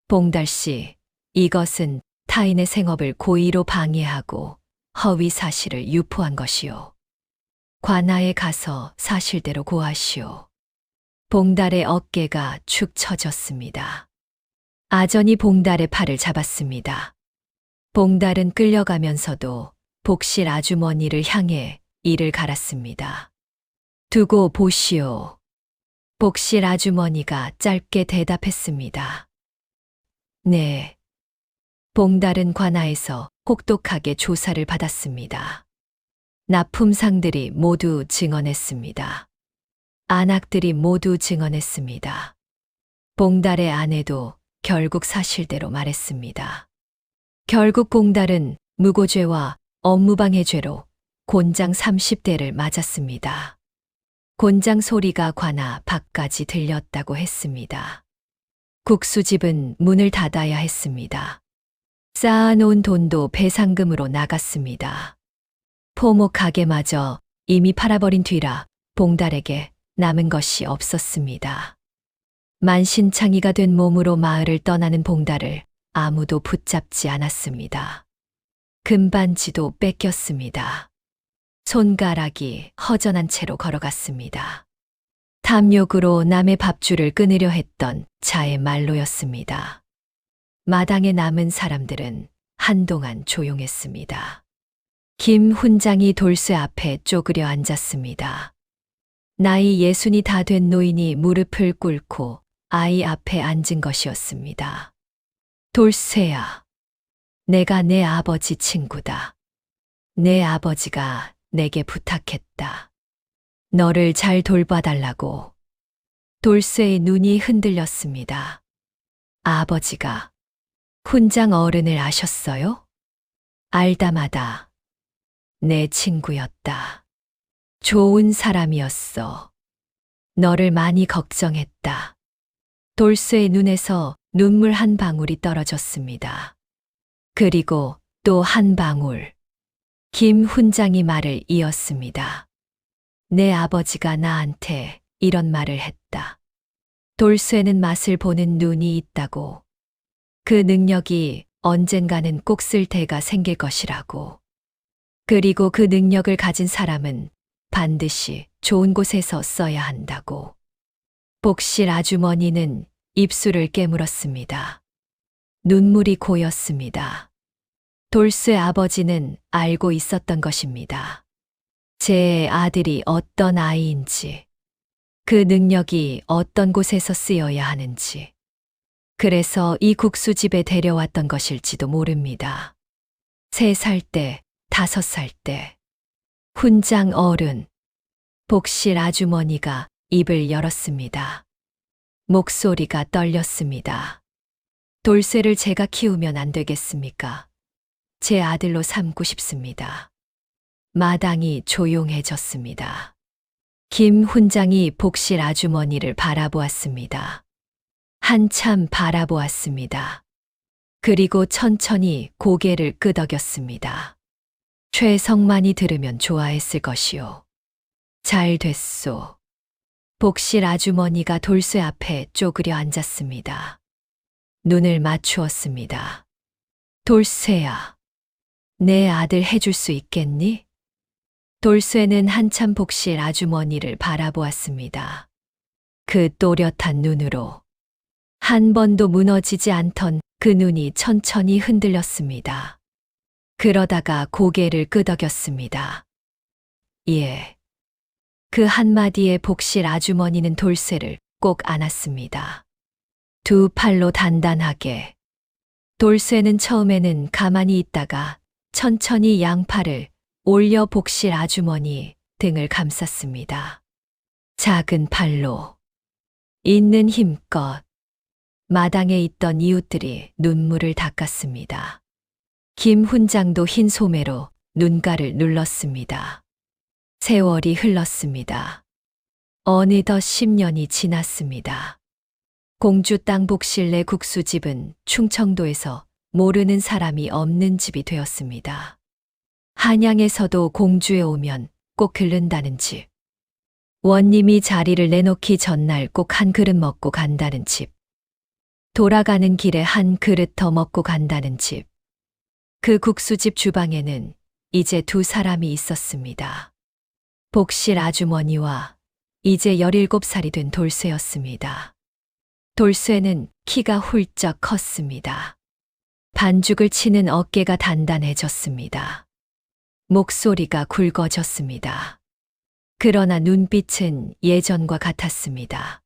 봉달 씨, 이것은 타인의 생업을 고의로 방해하고 허위 사실을 유포한 것이요. 관아에 가서 사실대로 고하시오. 봉달의 어깨가 축 처졌습니다. 아전이 봉달의 팔을 잡았습니다. 봉달은 끌려가면서도 복실 아주머니를 향해 이를 갈았습니다. 두고 보시오. 복실 아주머니가 짧게 대답했습니다. 네. 봉달은 관아에서 혹독하게 조사를 받았습니다. 납품상들이 모두 증언했습니다. 안악들이 모두 증언했습니다. 봉달의 아내도 결국 사실대로 말했습니다. 결국 봉달은 무고죄와 업무방해 죄로 곤장 30대를 맞았습니다. 곤장 소리가 관아 밖까지 들렸다고 했습니다. 국수집은 문을 닫아야 했습니다. 쌓아놓은 돈도 배상금으로 나갔습니다. 포모 가게마저 이미 팔아버린 뒤라 봉달에게 남은 것이 없었습니다. 만신창이가 된 몸으로 마을을 떠나는 봉달을 아무도 붙잡지 않았습니다. 금반지도 뺏겼습니다. 손가락이 허전한 채로 걸어갔습니다. 탐욕으로 남의 밥줄을 끊으려 했던 자의 말로였습니다. 마당에 남은 사람들은 한동안 조용했습니다. 김 훈장이 돌쇠 앞에 쪼그려 앉았습니다. 나이 60이 다 된 노인이 무릎을 꿇고 아이 앞에 앉은 것이었습니다. 돌쇠야, 내가 내 아버지 친구다. 내 아버지가 내게 부탁했다. 너를 잘 돌봐달라고. 돌쇠의 눈이 흔들렸습니다. 아버지가 훈장 어른을 아셨어요? 알다마다 내 친구였다. 좋은 사람이었어. 너를 많이 걱정했다. 돌쇠의 눈에서 눈물 한 방울이 떨어졌습니다. 그리고 또 한 방울. 김 훈장이 말을 이었습니다. 내 아버지가 나한테 이런 말을 했다. 돌쇠는 맛을 보는 눈이 있다고. 그 능력이 언젠가는 꼭 쓸 때가 생길 것이라고. 그리고 그 능력을 가진 사람은 반드시 좋은 곳에서 써야 한다고. 복실 아주머니는 입술을 깨물었습니다. 눈물이 고였습니다. 돌쇠 아버지는 알고 있었던 것입니다. 제 아들이 어떤 아이인지, 그 능력이 어떤 곳에서 쓰여야 하는지, 그래서 이 국수집에 데려왔던 것일지도 모릅니다. 3살 때, 5살 때, 훈장 어른, 복실 아주머니가 입을 열었습니다. 목소리가 떨렸습니다. 돌쇠를 제가 키우면 안 되겠습니까? 제 아들로 삼고 싶습니다. 마당이 조용해졌습니다. 김 훈장이 복실 아주머니를 바라보았습니다. 한참 바라보았습니다. 그리고 천천히 고개를 끄덕였습니다. 최성만이 들으면 좋아했을 것이오. 잘 됐소. 복실 아주머니가 돌쇠 앞에 쪼그려 앉았습니다. 눈을 맞추었습니다. 돌쇠야, 내 아들 해줄 수 있겠니? 돌쇠는 한참 복실 아주머니를 바라보았습니다. 그 또렷한 눈으로 한 번도 무너지지 않던 그 눈이 천천히 흔들렸습니다. 그러다가 고개를 끄덕였습니다. 예. 그 한마디에 복실 아주머니는 돌쇠를 꼭 안았습니다. 두 팔로 단단하게. 돌쇠는 처음에는 가만히 있다가 천천히 양팔을 올려 복실 아주머니 등을 감쌌습니다. 작은 팔로. 있는 힘껏. 마당에 있던 이웃들이 눈물을 닦았습니다. 김 훈장도 흰 소매로 눈가를 눌렀습니다. 세월이 흘렀습니다. 어느덧 10년이 지났습니다. 공주 땅 복실 내 국수집은 충청도에서 모르는 사람이 없는 집이 되었습니다. 한양에서도 공주에 오면 꼭 들른다는 집. 원님이 자리를 내놓기 전날 꼭 한 그릇 먹고 간다는 집. 돌아가는 길에 한 그릇 더 먹고 간다는 집. 그 국수집 주방에는 이제 2사람이 있었습니다. 복실 아주머니와 이제 17살이 된 돌쇠였습니다. 돌쇠는 키가 훌쩍 컸습니다. 반죽을 치는 어깨가 단단해졌습니다. 목소리가 굵어졌습니다. 그러나 눈빛은 예전과 같았습니다.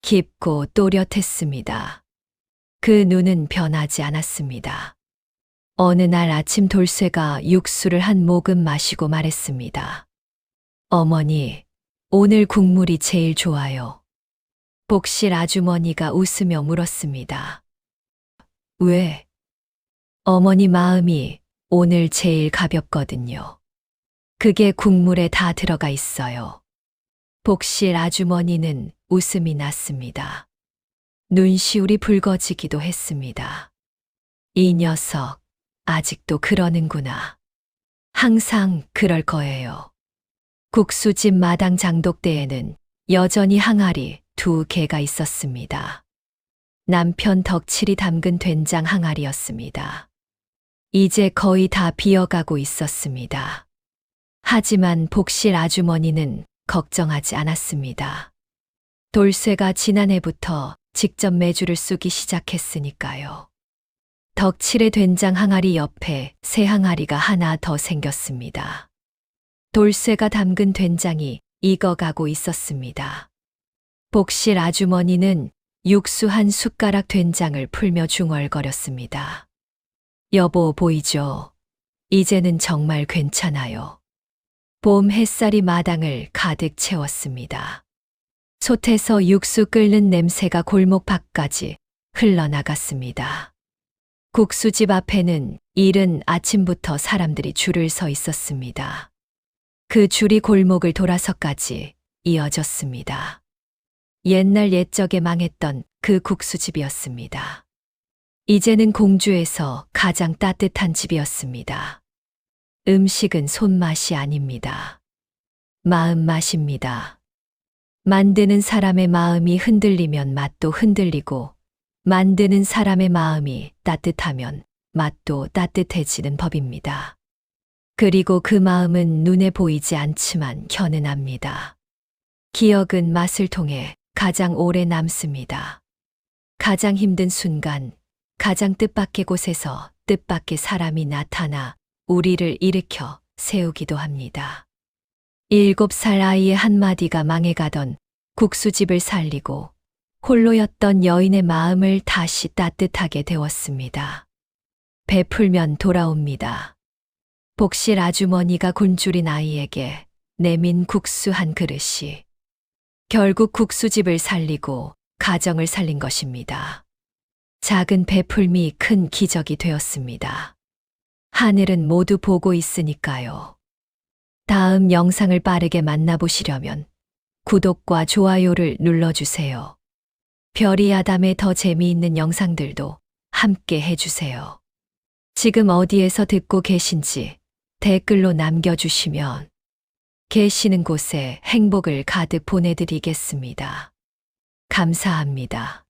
깊고 또렷했습니다. 그 눈은 변하지 않았습니다. 어느 날 아침 돌쇠가 육수를 한 모금 마시고 말했습니다. 어머니, 오늘 국물이 제일 좋아요. 복실 아주머니가 웃으며 물었습니다. 왜? 어머니 마음이 오늘 제일 가볍거든요. 그게 국물에 다 들어가 있어요. 복실 아주머니는 웃음이 났습니다. 눈시울이 붉어지기도 했습니다. 이 녀석, 아직도 그러는구나. 항상 그럴 거예요. 국수집 마당 장독대에는 여전히 항아리 2개가 있었습니다. 남편 덕칠이 담근 된장 항아리였습니다. 이제 거의 다 비어가고 있었습니다. 하지만 복실 아주머니는 걱정하지 않았습니다. 돌쇠가 지난해부터 직접 메주를 쑤기 시작했으니까요. 덕칠의 된장 항아리 옆에 새 항아리가 하나 더 생겼습니다. 돌쇠가 담근 된장이 익어가고 있었습니다. 복실 아주머니는 육수 한 숟가락 된장을 풀며 중얼거렸습니다. 여보 보이죠? 이제는 정말 괜찮아요. 봄 햇살이 마당을 가득 채웠습니다. 솥에서 육수 끓는 냄새가 골목 밖까지 흘러나갔습니다. 국수집 앞에는 이른 아침부터 사람들이 줄을 서 있었습니다. 그 줄이 골목을 돌아서까지 이어졌습니다. 옛날 옛적에 망했던 그 국수집이었습니다. 이제는 공주에서 가장 따뜻한 집이었습니다. 음식은 손맛이 아닙니다. 마음맛입니다. 만드는 사람의 마음이 흔들리면 맛도 흔들리고, 만드는 사람의 마음이 따뜻하면 맛도 따뜻해지는 법입니다. 그리고 그 마음은 눈에 보이지 않지만 현은합니다. 기억은 맛을 통해 가장 오래 남습니다. 가장 힘든 순간, 가장 뜻밖의 곳에서 뜻밖의 사람이 나타나 우리를 일으켜 세우기도 합니다. 7살 아이의 한마디가 망해가던 국수집을 살리고 홀로였던 여인의 마음을 다시 따뜻하게 데웠습니다. 베풀면 돌아옵니다. 복실 아주머니가 굶주린 아이에게 내민 국수 한 그릇이 결국 국수집을 살리고 가정을 살린 것입니다. 작은 베풀미 큰 기적이 되었습니다. 하늘은 모두 보고 있으니까요. 다음 영상을 빠르게 만나보시려면 구독과 좋아요를 눌러주세요. 별이 아담의 더 재미있는 영상들도 함께 해주세요. 지금 어디에서 듣고 계신지 댓글로 남겨주시면 계시는 곳에 행복을 가득 보내드리겠습니다. 감사합니다.